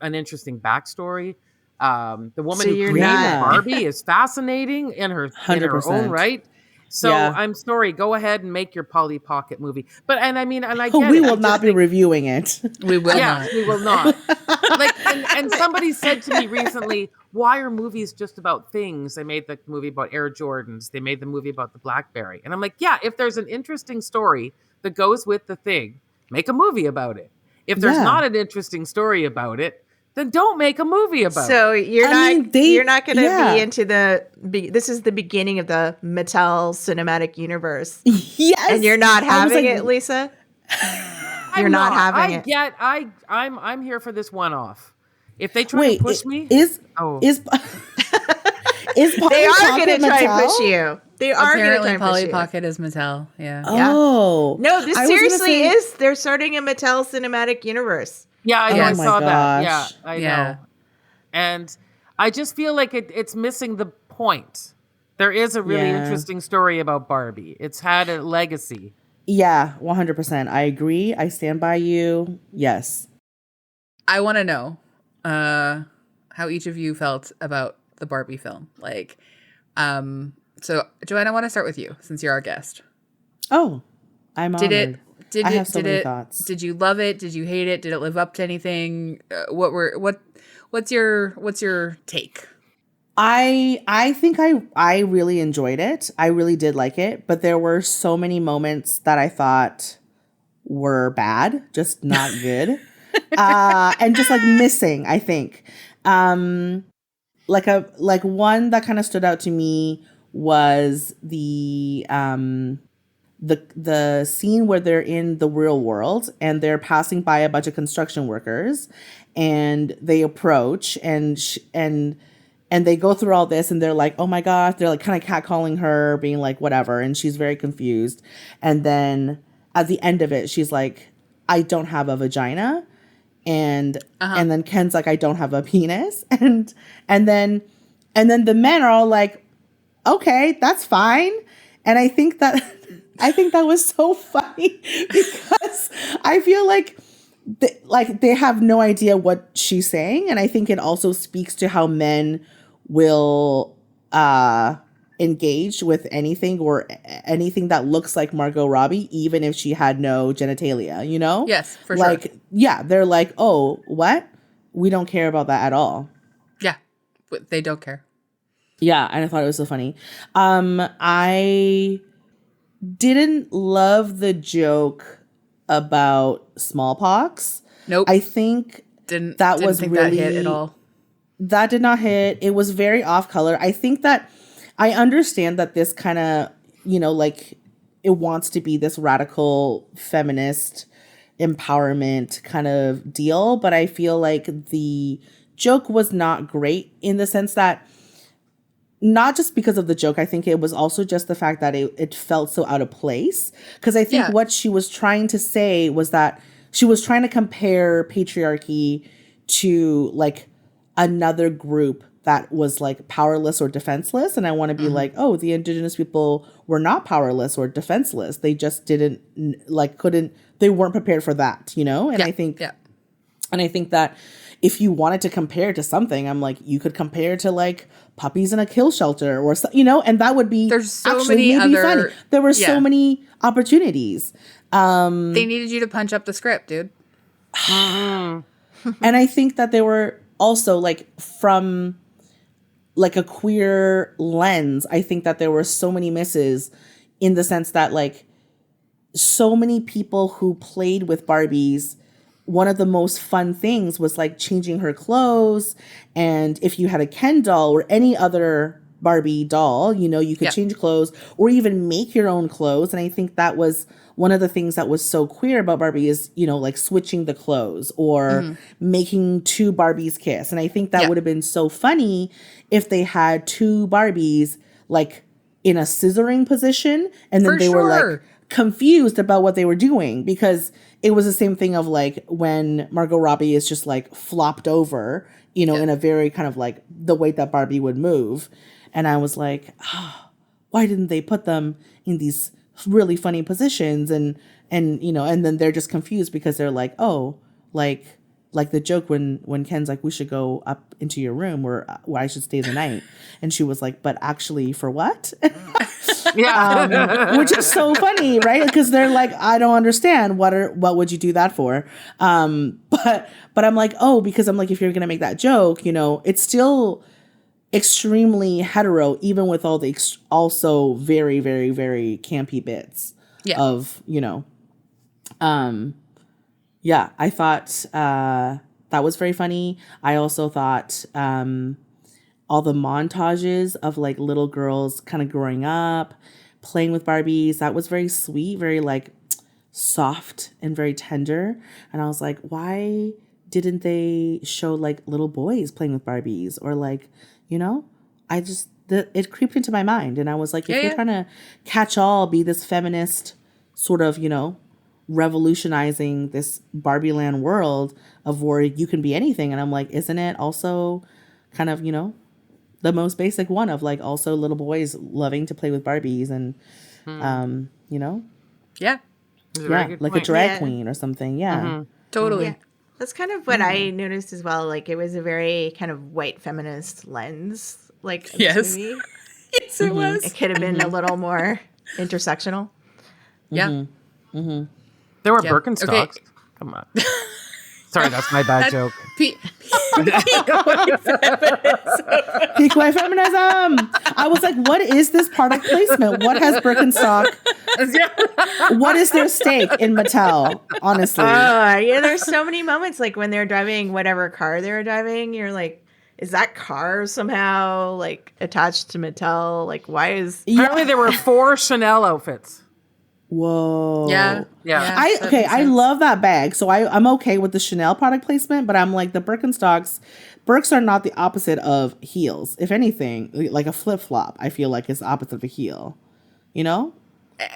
an interesting backstory. The woman who created Barbie is fascinating in her own right. So I'm sorry. Go ahead and make your Polly Pocket movie. I get we will not be reviewing it. We will not. We will not. And somebody said to me recently, "Why are movies just about things?" They made the movie about Air Jordans. They made the movie about the BlackBerry. And I'm like, yeah, if there's an interesting story that goes with the thing, make a movie about it. If there's not an interesting story about it, then don't make a movie about it. So you're not going to be into this is the beginning of the Mattel cinematic universe. Yes. And you're not having it, Lisa? You're not having it. I'm here for this one-off. If they try to push me, is Polly they are going to try and push you. They are going to try and push Polly you. Pocket is Mattel. Yeah. Oh. No, this seriously is. They're starting a Mattel cinematic universe. Yeah, I saw that. Yeah, gosh. I know. And I just feel like it's missing the point. There is a really interesting story about Barbie. It's had a legacy. Yeah, 100%. I agree. I stand by you. Yes. I want to know how each of you felt about the Barbie film. Like, so Joanne, I want to start with you since you're our guest. Oh, I'm Did honored. it? Did I it? have so Did many it? thoughts. Did you love it? Did you hate it? Did it live up to anything? What's your take? I think I really enjoyed it. I really did like it, but there were so many moments that I thought were bad, just not good. And just like missing, I think. Like one that kind of stood out to me was the scene where they're in the real world and they're passing by a bunch of construction workers, and they approach and they go through all this and they're like, oh my gosh, they're like kind of catcalling her, being like whatever, and she's very confused. And then at the end of it, she's like, I don't have a vagina. And then Ken's like, I don't have a penis. And then the men are all like, okay, that's fine. And I think that was so funny because I feel like they have no idea what she's saying. And I think it also speaks to how men will engage with anything or anything that looks like Margot Robbie, even if she had no genitalia, you know? Yes, for like, sure. Yeah, they're like, oh, what? We don't care about that at all. Yeah, but they don't care. Yeah, and I thought it was so funny. I didn't love the joke about smallpox. Nope. I think Didn't was think really that hit at all. That did not hit. It was very off color. I think that I understand that this kind of, like it wants to be this radical feminist empowerment kind of deal, but I feel like the joke was not great in the sense that not just because of the joke, I think it was also just the fact that it felt so out of place. Because I think what she was trying to say was that she was trying to compare patriarchy to like another group that was like powerless or defenseless. And I want to be like, oh, the indigenous people were not powerless or defenseless. They just didn't they weren't prepared for that, And I think that if you wanted to compare to something, I'm like, you could compare to like puppies in a kill shelter or so, and that would be there's so many other funny. There were so many opportunities. They needed you to punch up the script, dude. And I think that they were also like from like a queer lens. I think that there were so many misses in the sense that like so many people who played with Barbies, one of the most fun things was like changing her clothes. And if you had a Ken doll or any other Barbie doll, you could change clothes or even make your own clothes. And I think that was one of the things that was so queer about Barbie is, like switching the clothes or making two Barbies kiss. And I think that would have been so funny if they had two Barbies like in a scissoring position and then they were like confused about what they were doing, because it was the same thing of like when Margot Robbie is just like flopped over, in a very kind of like the way that Barbie would move. And I was like, why didn't they put them in these really funny positions? And then they're just confused because they're like, oh, like the joke when Ken's like, we should go up into your room where I should stay the night. And she was like, but actually for what? Which is so funny, right? Because they're like, I don't understand. What would you do that for? But I'm like, oh, because I'm like, if you're going to make that joke, it's still extremely hetero, even with all the also very, very, very campy bits of, I thought that was very funny. I also thought all the montages of like little girls kind of growing up, playing with Barbies, that was very sweet, very like soft and very tender. And I was like, why didn't they show like little boys playing with Barbies or like, it creeped into my mind. And I was like, if you're trying to catch all, be this feminist sort of, revolutionizing this Barbie land world of where you can be anything. And I'm like, isn't it also kind of, the most basic one of like also little boys loving to play with Barbies and, Yeah. That's a very good like point. a drag Yeah. queen or something. Yeah. Totally. Yeah. That's kind of what I noticed as well. Like it was a very kind of white feminist lens, like Yes. this movie. Yes, it was. It could have been a little more intersectional. Yeah. There were Yeah. Birkenstocks. Okay. Come on. Sorry, that's my bad joke. Pe- Peak white feminism. I was like, what is this product placement? What has Birkenstock? What is their stake in Mattel? Honestly. Yeah, there's so many moments like when they're driving whatever car they were driving, you're like, is that car somehow like attached to Mattel? Like, why is Apparently, there were 4 Chanel outfits. Whoa. Yeah. Yeah. that makes I sense. love that bag. So I'm okay with the Chanel product placement, but I'm like the Birkenstocks. Birks are not the opposite of heels. If anything, like a flip flop, I feel like is the opposite of a heel. You know?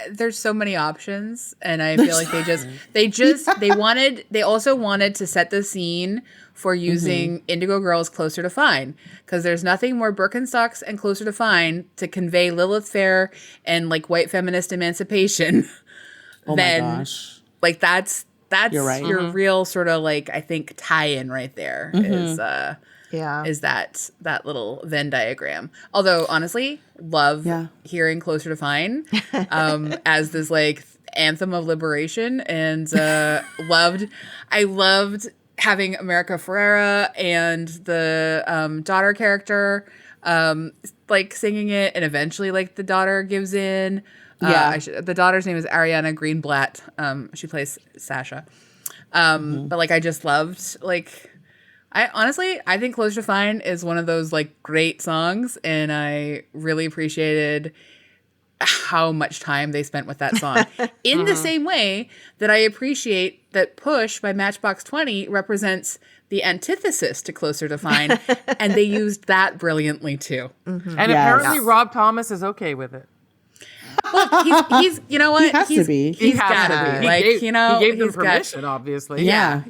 There's so many options, and I feel like they also wanted to set the scene for using Indigo Girls Closer to Fine, because there's nothing more Birkenstocks and Closer to Fine to convey Lilith Fair and like white feminist emancipation Oh my gosh. like that's You're right. your real sort of like, I think, tie-in right there is that little Venn diagram. Although honestly, love hearing Closer to Fine as this like anthem of liberation, and I loved having America Ferrera and the daughter character like singing it, and eventually like the daughter gives in. The daughter's name is Ariana Greenblatt. She plays Sasha. But like I just loved like I think Closer to Fine is one of those like great songs, and I really appreciated how much time they spent with that song. In the same way that I appreciate that Push by Matchbox 20 represents the antithesis to Closer to Fine, and they used that brilliantly too. And apparently Rob Thomas is okay with it. Well, he's you know what? He has to be. He's gotta be. Like, you know, he gave them he's got- permission, obviously. Yeah.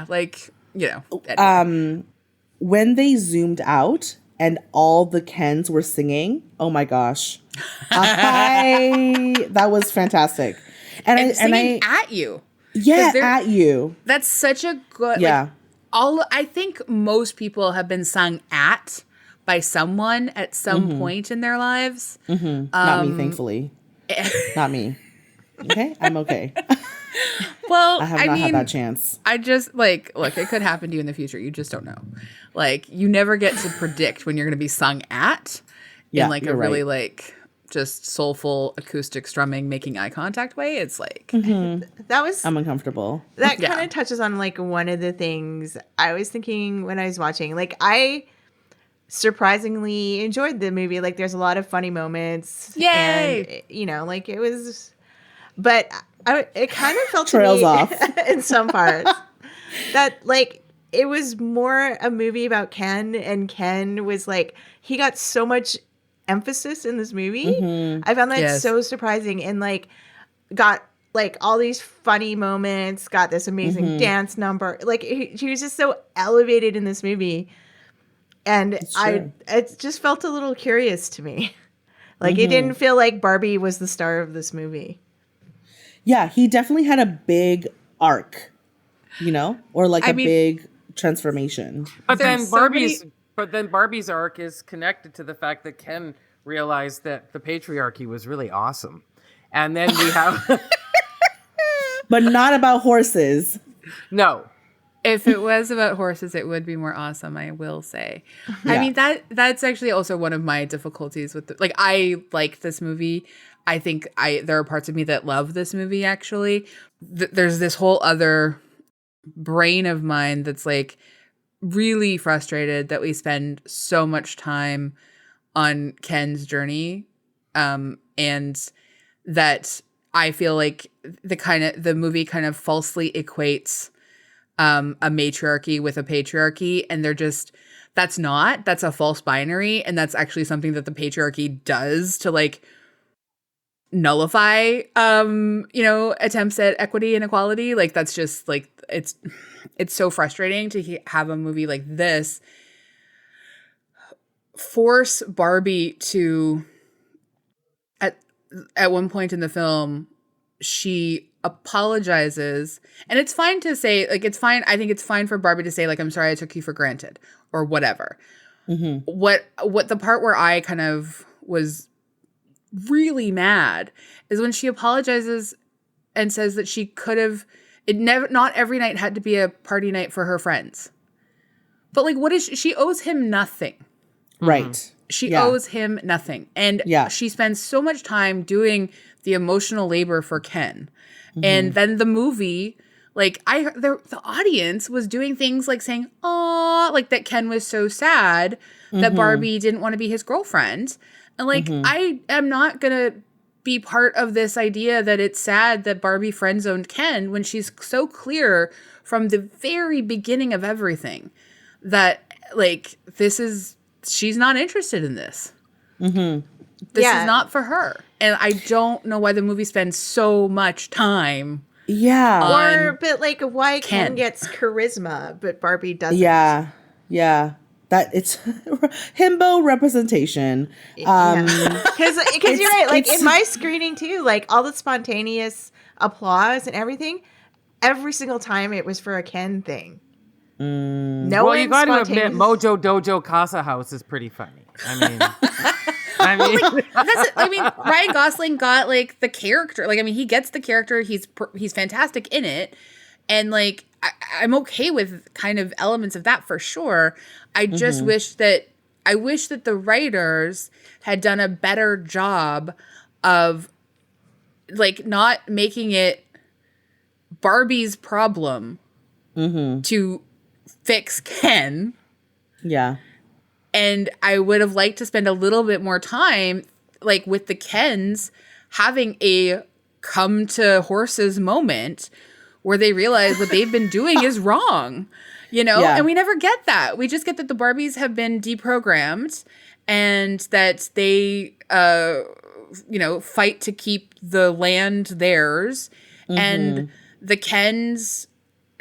Like, you know. When they zoomed out and all the Kens were singing, oh my gosh. That was fantastic. And singing at you. Yeah, at you. That's such a good. Yeah. I think most people have been sung at by someone at some point in their lives. Not me, thankfully. Not me. Okay, I'm okay. Well, I have not had that chance. I just like, look, it could happen to you in the future. You just don't know. Like, you never get to predict when you're going to be sung at in like a really like just soulful acoustic strumming, making eye contact way. It's like, I'm uncomfortable. That kind of touches on like one of the things I was thinking when I was watching. Like I surprisingly enjoyed the movie. Like there's a lot of funny moments. Yay! And, you know, like it was, but it kind of felt Trails to me off in some parts that like it was more a movie about Ken, and Ken was like, he got so much emphasis in this movie. I found that so surprising, and like got like all these funny moments, got this amazing dance number. Like he was just so elevated in this movie. And it just felt a little curious to me. Like it didn't feel like Barbie was the star of this movie. Yeah, he definitely had a big arc, you know, or like a big transformation. But then Barbie's arc is connected to the fact that Ken realized that the patriarchy was really awesome. And then we have But not about horses. No. if it was about horses, it would be more awesome, I will say. I mean, that's actually also one of my difficulties with like, I like this movie. I think there are parts of me that love this movie, actually. There's this whole other brain of mine that's like really frustrated that we spend so much time on Ken's journey, and that I feel like the movie kind of falsely equates a matriarchy with a patriarchy, and that's a false binary, and that's actually something that the patriarchy does to like nullify attempts at equity and equality. Like that's just like it's so frustrating to have a movie like this force Barbie to at one point in the film, she apologizes, and it's fine to say, like, it's fine. I think it's fine for Barbie to say, like, I'm sorry I took you for granted or whatever. What the part where I kind of was really mad is when she apologizes and says that she could have, not every night had to be a party night for her friends. But like, what is she owes him nothing. Right. She owes him nothing. And she spends so much time doing the emotional labor for Ken. And then the movie, like the audience was doing things like saying, "Aw," like that Ken was so sad that Barbie didn't want to be his girlfriend. And like, I am not going to be part of this idea that it's sad that Barbie friend-zoned Ken when she's so clear from the very beginning of everything that like, she's not interested in this. This is not for her. And I don't know why the movie spends so much time. But like, why Ken gets charisma, but Barbie doesn't. Yeah. That it's himbo representation. Because you're right. Like in my screening too, like all the spontaneous applause and everything, every single time it was for a Ken thing. Well, you got to admit, Mojo Dojo Casa House is pretty funny. I mean, Ryan Gosling got like the character. Like, I mean, he gets the character. He's fantastic in it, and like I'm okay with kind of elements of that for sure. I just wish that the writers had done a better job of like not making it Barbie's problem to fix Ken. Yeah. And I would have liked to spend a little bit more time, like, with the Kens having a come to horses moment where they realize what they've been doing is wrong, you know? Yeah. And we never get that. We just get that the Barbies have been deprogrammed and that they, fight to keep the land theirs. And the Kens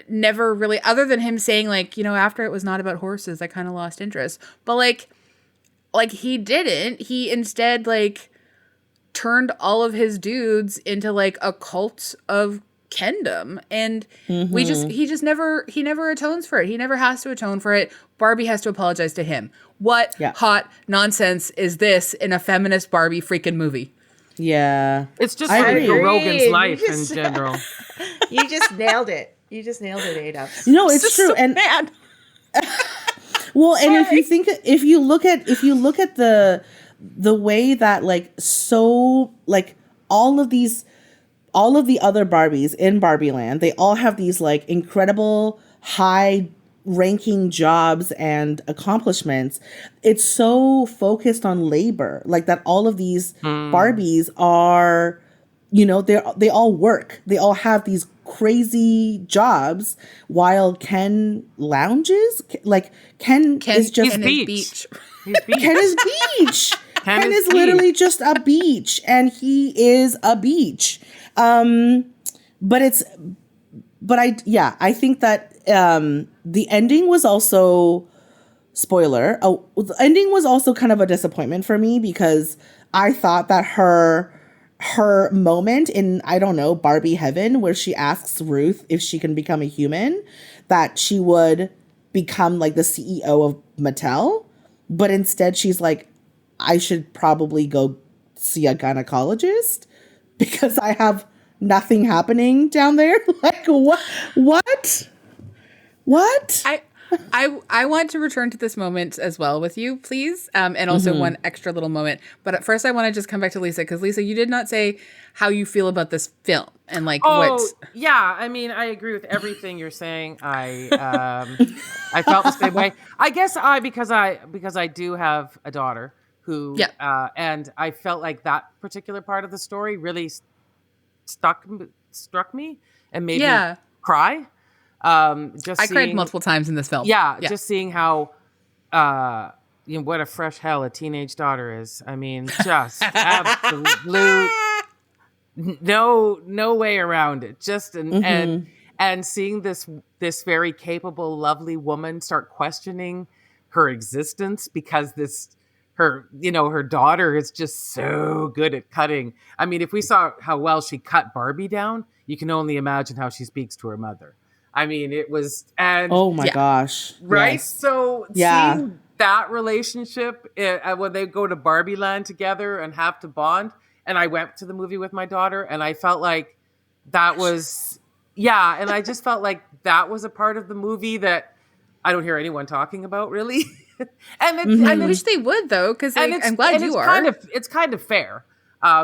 never really, other than him saying like, after it was not about horses, I kind of lost interest. But like he didn't. He instead like turned all of his dudes into like a cult of Kendom, and he never atones for it. He never has to atone for it. Barbie has to apologize to him. What hot nonsense is this in a feminist Barbie freaking movie? Yeah, it's just like Rogan's life in general. You just nailed it. You just nailed it, Ada. No, it's true. So and bad. Well, and if you look at the way that like, so like all of the other Barbies in Barbie Land, they all have these like incredible high ranking jobs and accomplishments. It's so focused on labor, like that all of these Barbies are, they all work. They all have these crazy jobs while Ken lounges. Like Ken is just beach. Ken is beach. Ken is literally just a beach, and he is a beach. I think that the ending was also the ending was also kind of a disappointment for me, because I thought that her moment in, I don't know, Barbie heaven, where she asks Ruth if she can become a human, that she would become like the CEO of Mattel. But instead she's like, I should probably go see a gynecologist because I have nothing happening down there. Like, what? I want to return to this moment as well with you, please. And also one extra little moment. But at first I want to just come back to Lisa, because Lisa, you did not say how you feel about this film and like what. Yeah, I mean, I agree with everything you're saying. I felt the same way. I guess because I do have a daughter who and I felt like that particular part of the story really struck me and made me cry. I cried multiple times in this film. Just seeing how what a fresh hell a teenage daughter is. I mean, just absolute no way around it. Just and seeing this very capable, lovely woman start questioning her existence because her daughter is just so good at cutting. I mean, if we saw how well she cut Barbie down, you can only imagine how she speaks to her mother. I mean, it was, and oh my gosh. right. Yes. So seeing that relationship when they go to Barbie Land together and have to bond, and I went to the movie with my daughter, and I felt like that was, and I just felt like that was a part of the movie that I don't hear anyone talking about really. And I wish they would though, because I'm glad you are. It's kind of fair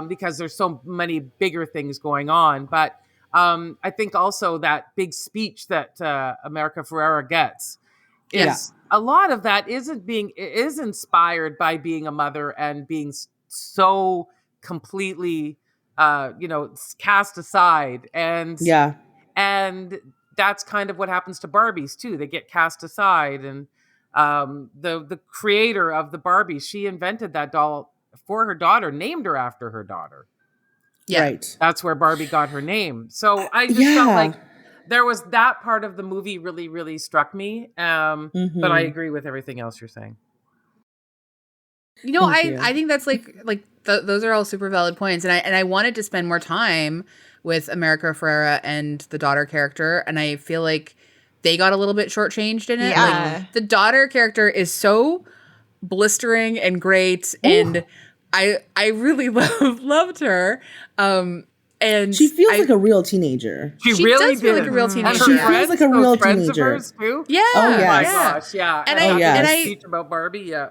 because there's so many bigger things going on. But I think also that big speech that America Ferrera gets is a lot of that is inspired by being a mother and being so completely cast aside, and that's kind of what happens to Barbies too. They get cast aside, and the creator of the Barbie, she invented that doll for her daughter, named her after her daughter. Yeah. Right. That's where Barbie got her name. So I just felt like there was that part of the movie really, really struck me. But I agree with everything else you're saying. I think that's those are all super valid points. And I wanted to spend more time with America Ferrera and the daughter character. And I feel like they got a little bit shortchanged in it. Yeah. Like, the daughter character is so blistering and great. Ooh. And I really loved her. And she feels like a real teenager. She really does feel like a real teenager. She feels like a real teenager. Too? Yeah. Oh, yes. Oh my gosh. Yeah. And I speech about Barbie. Yeah.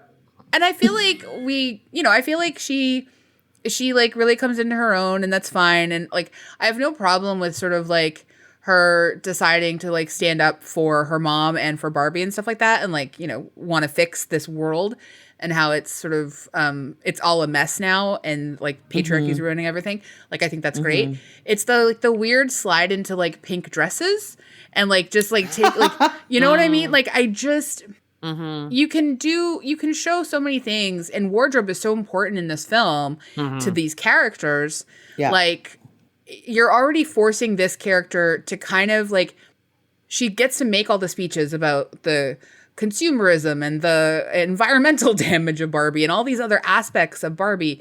And I feel like I feel like she like really comes into her own, and that's fine. And like, I have no problem with sort of like her deciding to like stand up for her mom and for Barbie and stuff like that, and like, want to fix this world and how it's sort of it's all a mess now, and like patriarchy is ruining everything. Like, I think that's great. It's the weird slide into like pink dresses and like just like take like you know what I mean? Like, I just you can show so many things, and wardrobe is so important in this film to these characters. Yeah. Like, you're already forcing this character to kind of like, she gets to make all the speeches about the consumerism and the environmental damage of Barbie and all these other aspects of Barbie,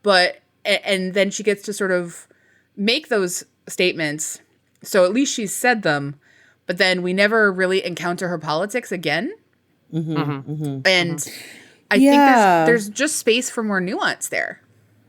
and then she gets to sort of make those statements. So at least she's said them, but then we never really encounter her politics again. And I think there's just space for more nuance there.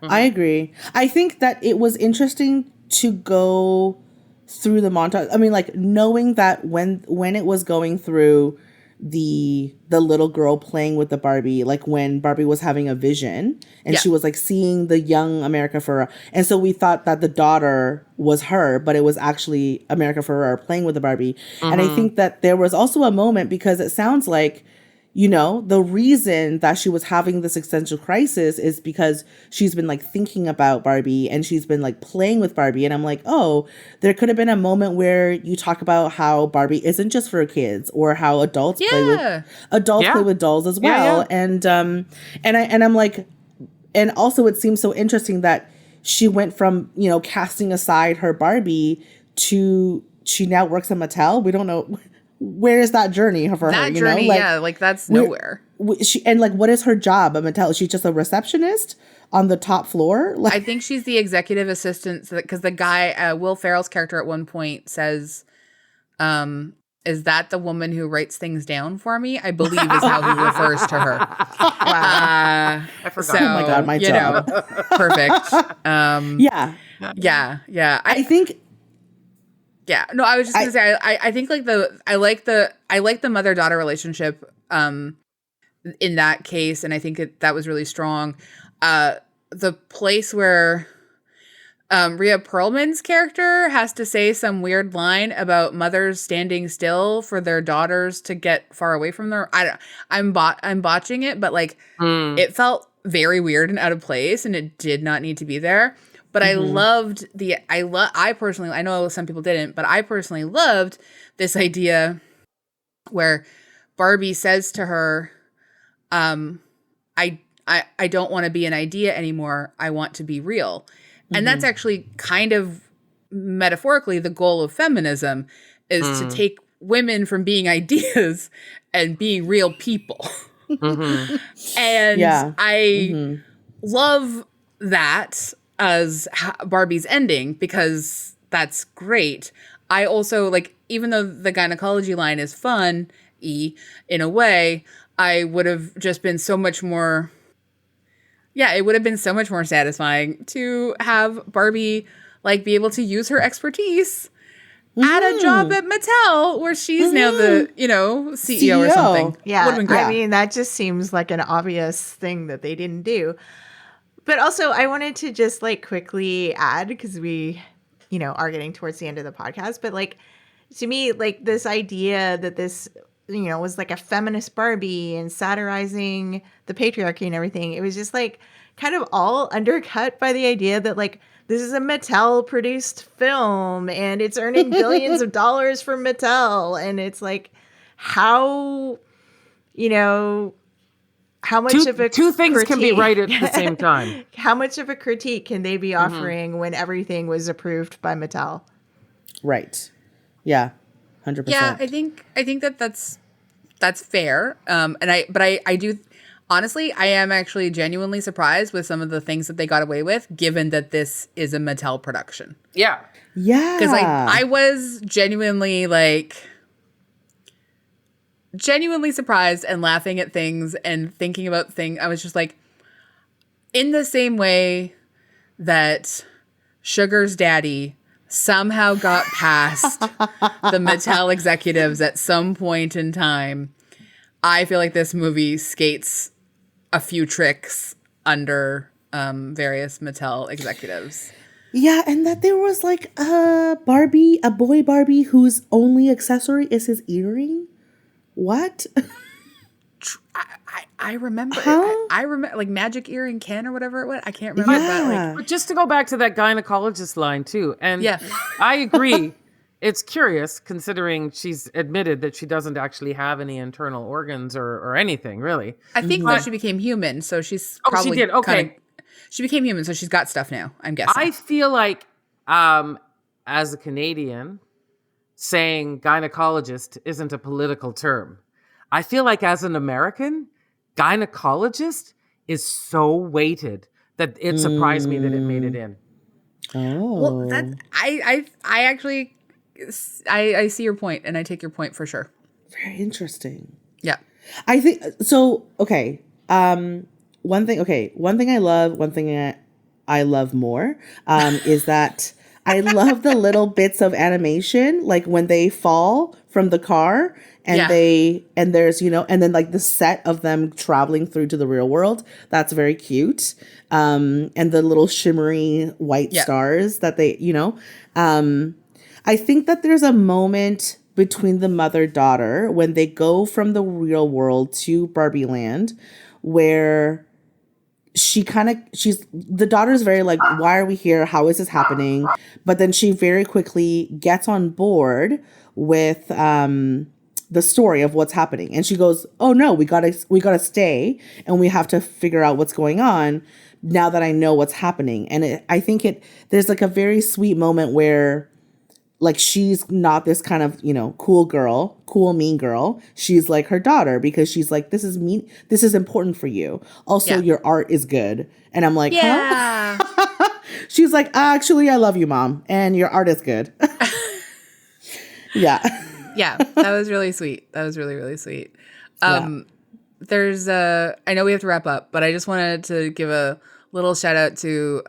I agree. I think that it was interesting to go through the montage. I mean, like, knowing that when it was going through the little girl playing with the Barbie, like when Barbie was having a vision and she was like seeing the young America Ferrera, and so we thought that the daughter was her, but it was actually America Ferrera playing with the Barbie. And I think that there was also a moment, because it sounds like, the reason that she was having this existential crisis is because she's been like thinking about Barbie and she's been like playing with Barbie. And I'm like, oh, there could have been a moment where you talk about how Barbie isn't just for kids, or how adults play with dolls as well. And I'm like, and also it seems so interesting that she went from, casting aside her Barbie to she now works at Mattel. We don't know. Where is that journey for her? That journey, like that's nowhere. And like, what is her job at Mattel? She's just a receptionist on the top floor? Like, I think she's the executive assistant, because the guy, Will Ferrell's character at one point says, is that the woman who writes things down for me? I believe is how he refers to her. I forgot. So, oh my God, my job. Perfect. Yeah. I think... Yeah, no, I was just gonna say, I think like I like the mother-daughter relationship in that case, and I think that was really strong. The place where Rhea Perlman's character has to say some weird line about mothers standing still for their daughters to get far away from them. I'm botching it, but like it felt very weird and out of place, and it did not need to be there. But I loved I personally, I know some people didn't, but I personally loved this idea where Barbie says to her, I don't want to be an idea anymore. I want to be real. And that's actually kind of metaphorically the goal of feminism, is to take women from being ideas and being real people. And Yeah. I love that as Barbie's ending because that's great. I also like, even though the gynecology line is fun in a way, I would have just been so much more. Yeah, it would have been so much more satisfying to have Barbie like be able to use her expertise at a job at Mattel where she's now the, CEO or something. Yeah, Would've been great. I mean, that just seems like an obvious thing that they didn't do. But also, I wanted to just like quickly add, because we, are getting towards the end of the podcast. But like, to me, like this idea that this, was like a feminist Barbie and satirizing the patriarchy and everything. It was just like kind of all undercut by the idea that like this is a Mattel produced film and it's earning billions of dollars for Mattel. And it's like, how much of a two things can be critique- right at the same time. How much of a critique can they be offering when everything was approved by Mattel? Right. Yeah. 100%. Yeah, I think that's fair. But I do honestly, I am actually genuinely surprised with some of the things that they got away with, given that this is a Mattel production. Yeah. Yeah. Because I was genuinely surprised and laughing at things and thinking about things. I was just like, in the same way that Sugar's daddy somehow got past the Mattel executives at some point in time, I feel like this movie skates a few tricks under various Mattel executives. Yeah, and that there was like a boy Barbie whose only accessory is his earring. What? I remember. Huh? I remember like Magic Earring Ken or whatever it was. I can't remember that. But just to go back to that gynecologist line too, and Yeah. I agree. It's curious considering she's admitted that she doesn't actually have any internal organs or anything really. I think that she became human, so she's probably she did. Okay. She became human, so she's got stuff now, I'm guessing. I feel like as a Canadian, saying gynecologist isn't a political term. I feel like as an American, gynecologist is so weighted that it surprised me that it made it in. Oh. Well, that I actually I see your point, and I take your point for sure. Very interesting. Yeah. I think so. Okay. One thing I love, one thing I love more, is that I love the little bits of animation, like when they fall from the car and there's, and then like the set of them traveling through to the real world. That's very cute. And the little shimmery white stars that they, I think that there's a moment between the mother-daughter when they go from the real world to Barbie Land where the daughter's very like, why are we here? How is this happening? But then she very quickly gets on board with the story of what's happening. And she goes, oh no, we gotta stay and we have to figure out what's going on now that I know what's happening. And I think there's like a very sweet moment where like she's not this kind of, cool mean girl. She's like her daughter because she's like, this is mean. This is important for you. Also, your art is good. And I'm like, huh? She's like, actually, I love you, Mom. And your art is good. Yeah. Yeah, that was really sweet. That was really, really sweet. There's I know we have to wrap up, but I just wanted to give a little shout out to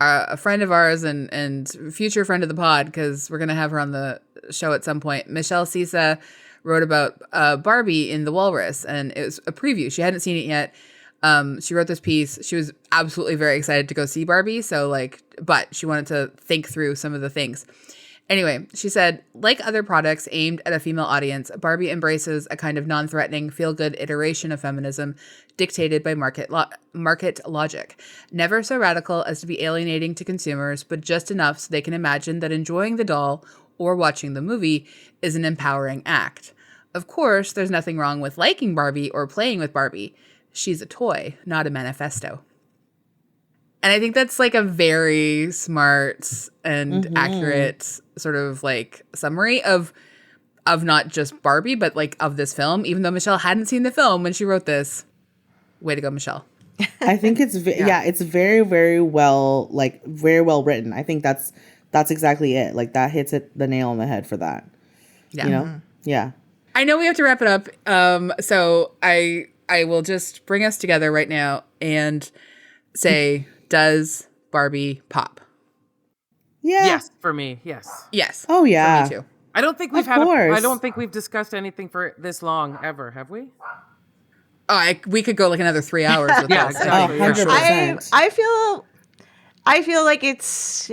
a friend of ours and future friend of the pod, because we're going to have her on the show at some point. Michelle Sisa wrote about Barbie in The Walrus, and it was a preview. She hadn't seen it yet. She wrote this piece. She was absolutely very excited to go see Barbie. But she wanted to think through some of the things. Anyway, she said, like other products aimed at a female audience, Barbie embraces a kind of non-threatening, feel-good iteration of feminism dictated by market logic. Never so radical as to be alienating to consumers, but just enough so they can imagine that enjoying the doll or watching the movie is an empowering act. Of course, there's nothing wrong with liking Barbie or playing with Barbie. She's a toy, not a manifesto. And I think that's like a very smart and accurate sort of like summary of of not just Barbie, but like of this film, even though Michelle hadn't seen the film when she wrote this. Way to go, Michelle. I think it's it's very, very well, like very well written. I think that's exactly it. Like that hits the nail on the head for that. Yeah. You know? Yeah. I know we have to wrap it up. So I will just bring us together right now and say, does Barbie pop? Yeah. Yes, for me. Yes. Yes. Oh yeah. For me too. I don't think I don't think we've discussed anything for this long ever, have we? Oh, we could go like another 3 hours with Yeah, this. exactly. Oh, 100%. I feel like it's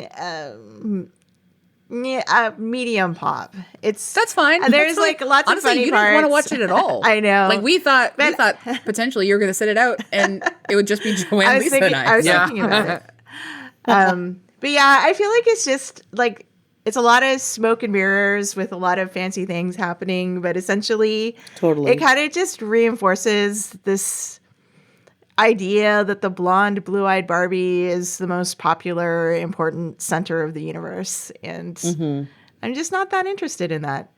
medium pop. That's fine. There's That's like fine. lots Honestly, of funny you parts. didn't want to watch it at all. I know. Like we thought potentially you were going to sit it out and it would just be Joanne, Lisa, and I. I was thinking about it. But yeah, I feel like it's just like it's a lot of smoke and mirrors with a lot of fancy things happening, but essentially, it kind of just reinforces this idea that the blonde, blue-eyed Barbie is the most popular, important center of the universe, and I'm just not that interested in that.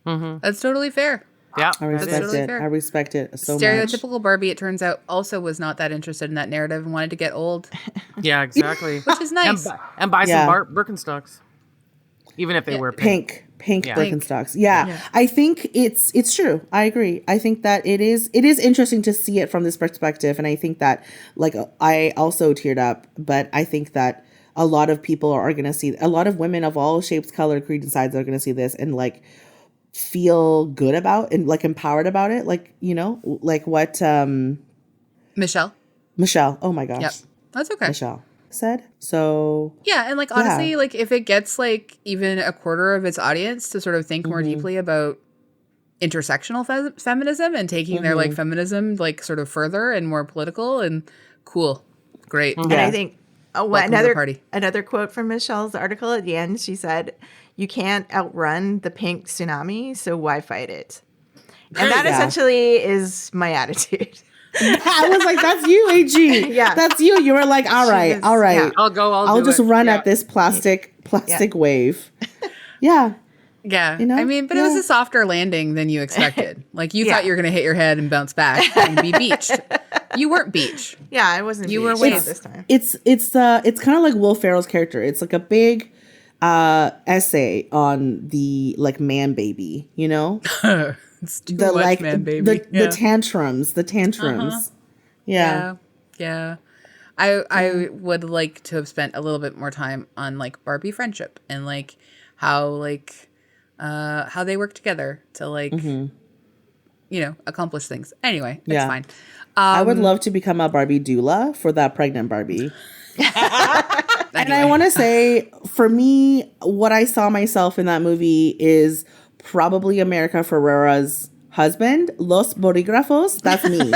That's totally fair. Yeah. I respect totally it. fair. I respect it so much. Stereotypical Barbie, it turns out, also was not that interested in that narrative and wanted to get old, Yeah, exactly. which is nice. And buy Yeah. some Birkenstocks. Even if they were pink. Pink Yeah. Birkenstocks. Yeah. I think it's true. I agree. I think that it is interesting to see it from this perspective. And I think that like I also teared up, but I think that a lot of people are going to see, a lot of women of all shapes, color, creed, and sizes are going to see this and like feel good about and like empowered about it. Like, you know, like what Michelle. Oh my gosh. Yep. That's okay. Michelle said. So Yeah, and like honestly, like if it gets like even a quarter of its audience to sort of think more deeply about intersectional feminism and taking their like feminism like sort of further and more political and cool, great. And I think Welcome to the party. another quote from Michelle's article at the end, she said, "You can't outrun the pink tsunami, so why fight it?" And that essentially is my attitude. I was like, that's you, AG. Yeah. That's you. You were like, all right. Yeah. I'll just do it. run Yeah. at this plastic wave. Yeah. Yeah. You know? I mean, but it was a softer landing than you expected. Like you thought you were going to hit your head and bounce back and be beached. You weren't beach. Yeah, I wasn't. You were beached wave this time. It's kind of like Will Ferrell's character. It's like a big essay on the like man baby, you know? It's too The much, like man, baby. the tantrums. Yeah. Yeah. I would like to have spent a little bit more time on like Barbie friendship and like how they work together to like you know, accomplish things. Anyway, it's fine. I would love to become a Barbie doula for that pregnant Barbie. And I want to say, for me, what I saw myself in that movie is probably America Ferrera's husband, Los Bolígrafos. That's me.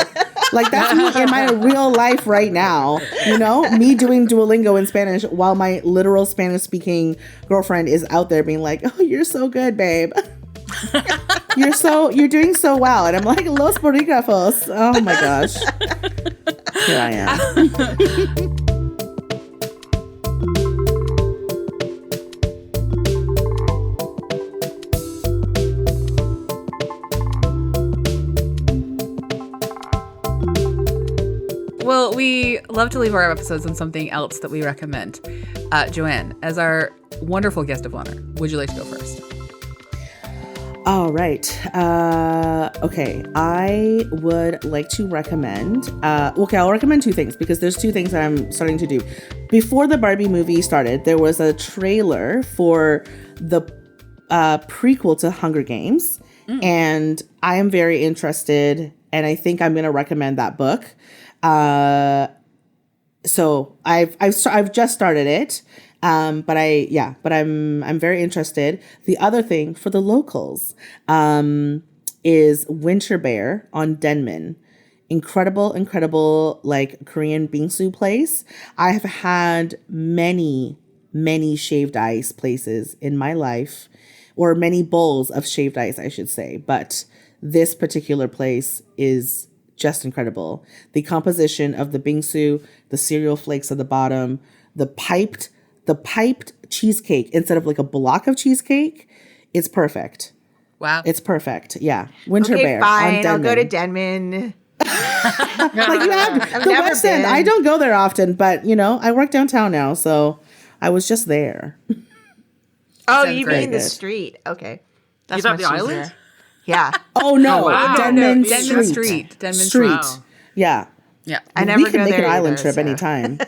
Like, that's me in my real life right now. You know, me doing Duolingo in Spanish while my literal Spanish-speaking girlfriend is out there being like, "Oh, you're so good, babe. You're doing so well." And I'm like, Los Bolígrafos. Oh my gosh. Here I am. Well, we love to leave our episodes on something else that we recommend. Joanne, as our wonderful guest of honor, would you like to go first? All right. Okay. I would like to recommend, I'll recommend two things because there's two things that I'm starting to do. Before the Barbie movie started, there was a trailer for the prequel to Hunger Games. And I am very interested, and I think I'm going to recommend that book. So I've just started it. But I'm very interested. The other thing for the locals, is Winter Bear on Denman. Incredible, like Korean bingsu place. I have had many shaved ice places in my life, or many bowls of shaved ice, I should say. But this particular place is just incredible. The composition of the bingsu, the cereal flakes at the bottom, the piped cheesecake instead of like a block of cheesecake, it's perfect. Wow. It's perfect. Yeah. Winter Okay, Bear. fine. On I'll go to Denman. Denman. Like you have the never West End. been. I don't go there often, but I work downtown now, so I was just there. Oh, Sounds you very mean the good. street? Okay, that's thought much the easier. island? Yeah, Oh no, wow. Denman, Denman Street. Street. Denman Street. Wow. Yeah. Yeah. I never We can go make there an island either, trip so. anytime.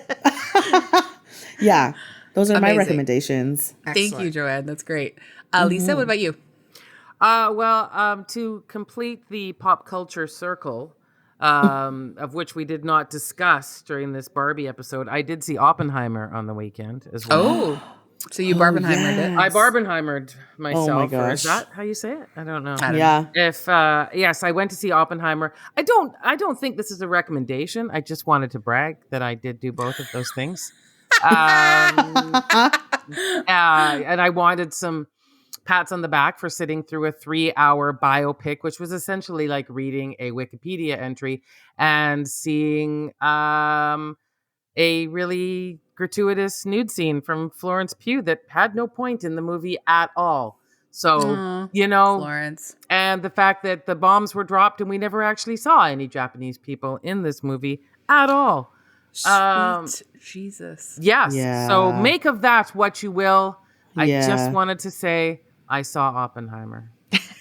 Yeah. Those are my Amazing. recommendations. Thank you, Joanne. That's great. Lisa, what about you? To complete the pop culture circle, of which we did not discuss during this Barbie episode, I did see Oppenheimer on the weekend as well. Oh, so you Barbenheimered it. I Barbenheimered myself. Oh my Or is gosh. that how you say it? I don't know. I don't Yeah. If yes, I went to see Oppenheimer. I don't think this is a recommendation. I just wanted to brag that I did do both of those things. And I wanted some pats on the back for sitting through a 3-hour biopic, which was essentially like reading a Wikipedia entry and seeing a really gratuitous nude scene from Florence Pugh that had no point in the movie at all. So, Aw, Florence. and the fact that the bombs were dropped and we never actually saw any Japanese people in this movie at all. Sweet Jesus. Yes. Yeah. So make of that what you will. I Yeah. just wanted to say I saw Oppenheimer.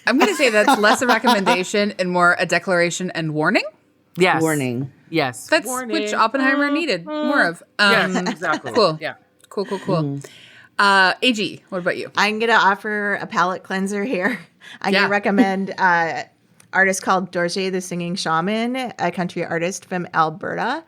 I'm going to say that's less a recommendation and more a declaration and warning. Yes. Warning. Yes. That's Warning. which Oppenheimer needed more of. Yes, exactly. Cool. Yeah. Cool. AG, what about you? I'm gonna offer a palate cleanser here. I'm Yeah. gonna recommend artist called Dorje the Singing Shaman, a country artist from Alberta.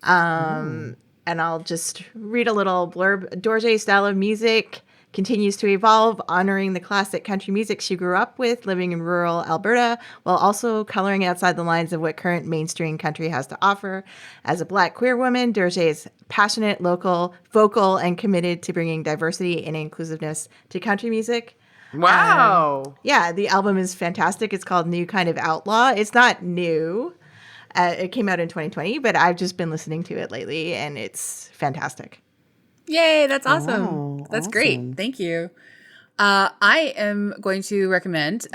And I'll just read a little blurb. Dorje's style of music continues to evolve, honoring the classic country music she grew up with, living in rural Alberta, while also coloring outside the lines of what current mainstream country has to offer. As a Black queer woman, Dorje is passionate, local, vocal, and committed to bringing diversity and inclusiveness to country music. Wow. Yeah, the album is fantastic. It's called New Kind of Outlaw. It's not new. It came out in 2020, but I've just been listening to it lately, and it's fantastic. Yay, that's awesome. Wow, That's awesome. great. Thank you. I am going to recommend.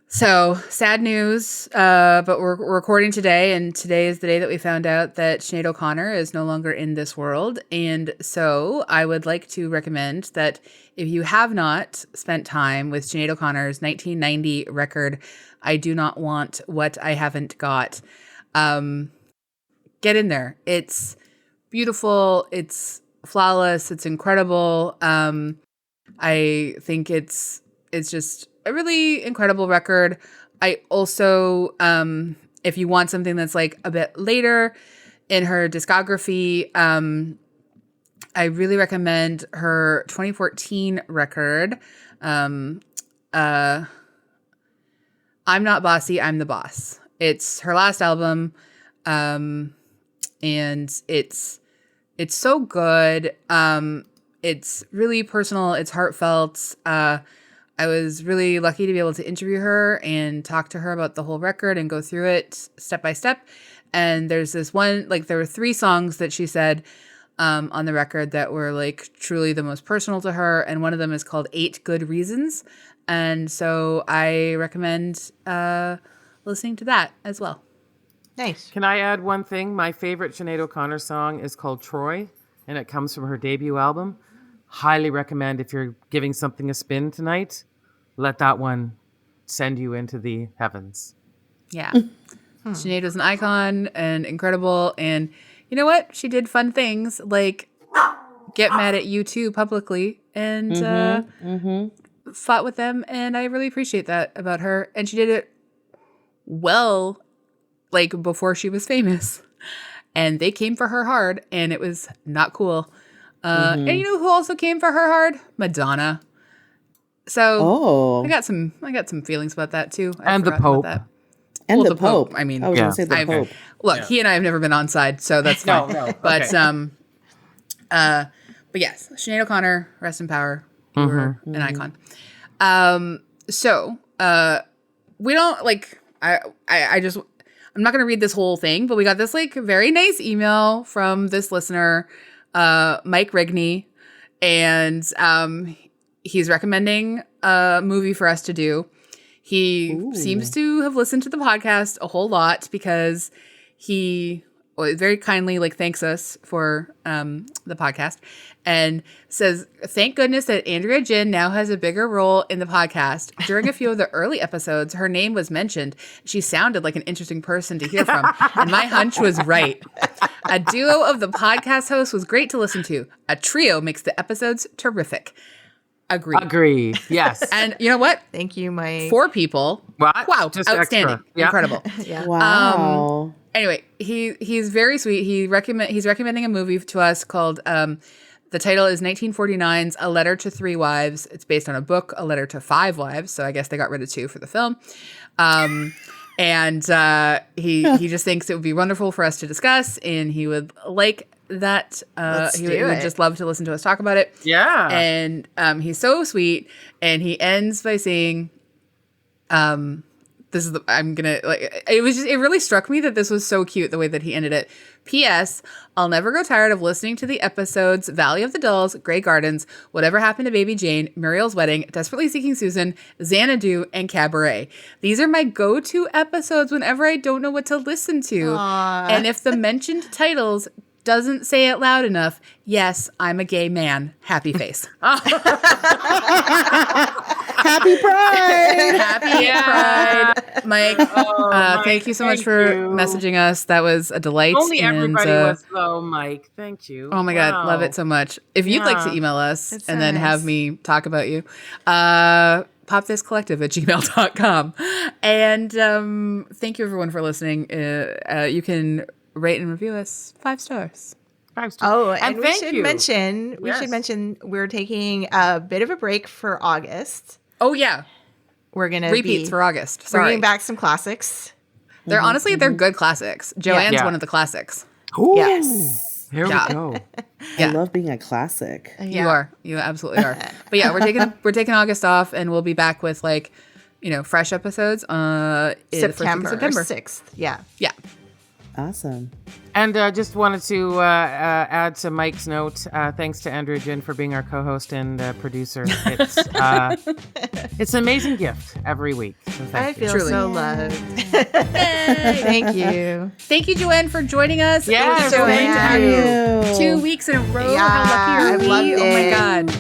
So sad news, but we're recording today, and today is the day that we found out that Sinead O'Connor is no longer in this world. And so I would like to recommend that if you have not spent time with Sinead O'Connor's 1990 record, I Do Not Want What I Haven't Got, get in there. It's beautiful. It's flawless. It's incredible. I think it's just a really incredible record. I also, if you want something that's like a bit later in her discography, I really recommend her 2014 record. I'm Not Bossy, I'm the Boss. It's her last album. And it's so good. It's really personal. It's heartfelt. I was really lucky to be able to interview her and talk to her about the whole record and go through it step by step. And there's this one, like there were 3 songs that she said on the record that were like truly the most personal to her. And one of them is called 8 Good Reasons. And so I recommend listening to that as well. Nice. Can I add one thing? My favorite Sinead O'Connor song is called Troy, and it comes from her debut album. Highly recommend if you're giving something a spin tonight, let that one send you into the heavens. Yeah. Sinead was an icon and incredible. And you know what? She did fun things like get mad at U2 publicly and fought with them. And I really appreciate that about her. And she did it well, like before she was famous. And they came for her hard, and it was not cool. And you know who also came for her hard? Madonna. So I got some feelings about that too. And the Pope. And Well, the Pope. I mean, I was going to say the Pope. Look, he and I have never been on side, so that's fine. No. But Okay. but yes, Sinead O'Connor, rest in power. You were an icon. So we don't like. I'm not going to read this whole thing, but we got this like very nice email from this listener, Mike Rigney, and he's recommending a movie for us to do. He seems to have listened to the podcast a whole lot because he very kindly thanks us for the podcast and says, thank goodness that Andrea Gin now has a bigger role in the podcast. During a few of the early episodes, her name was mentioned. She sounded like an interesting person to hear from, and my hunch was right. A duo of the podcast hosts was great to listen to. A trio makes the episodes terrific. Agree. Yes. And you know what? Thank you, Mike. 4 people. What? Wow. Just Outstanding. extra. Yeah. Incredible. Yeah. Wow. Anyway, he's very sweet. He's recommending a movie to us called the title is 1949's A Letter to 3 Wives. It's based on a book, A Letter to 5 Wives. So I guess they got rid of 2 for the film. And he just thinks it would be wonderful for us to discuss, and he would like that. He would just love to listen to us talk about it. Yeah. And he's so sweet, and he ends by saying, it really struck me that this was so cute the way that he ended it. P.S. I'll never grow tired of listening to the episodes Valley of the Dolls, Grey Gardens, Whatever Happened to Baby Jane, Muriel's Wedding, Desperately Seeking Susan, Xanadu, and Cabaret. These are my go-to episodes whenever I don't know what to listen to. Aww. And if the mentioned titles doesn't say it loud enough, yes, I'm a gay man. Happy face. Happy Pride. Happy Pride. Mike, Mike, thank you so much for messaging us. That was a delight. Only everybody and, was though, Mike. Thank you. Oh my God, love it so much. If you'd like to email us It's and so then nice. have me talk about you, popthiscollective@gmail.com. And thank you everyone for listening. You can rate and review us 5 stars. 5 stars. Oh, and we thank should you. mention Yes. we're taking a bit of a break for August. Oh yeah, We're gonna repeats be for August. Sorry, bringing back some classics. they're honestly they're good classics. Joanne's Yeah. one of the classics. Ooh, Yes. Here Yeah. we go. Yeah. I love being a classic. You are. You absolutely are. But yeah, we're taking August off, and we'll be back with fresh episodes. September September. 6th. Yeah. Yeah. Awesome. And just wanted to add to Mike's note. Thanks to Andrea Gin for being our co-host and producer. It's it's an amazing gift every week. So I thank you. feel Truly. so loved. Thank you. Thank you, Joanne, for joining us. Yes, it was so great to have Joanne. you 2 weeks in a row. Yeah, How lucky are I've we? loved Oh my it. God.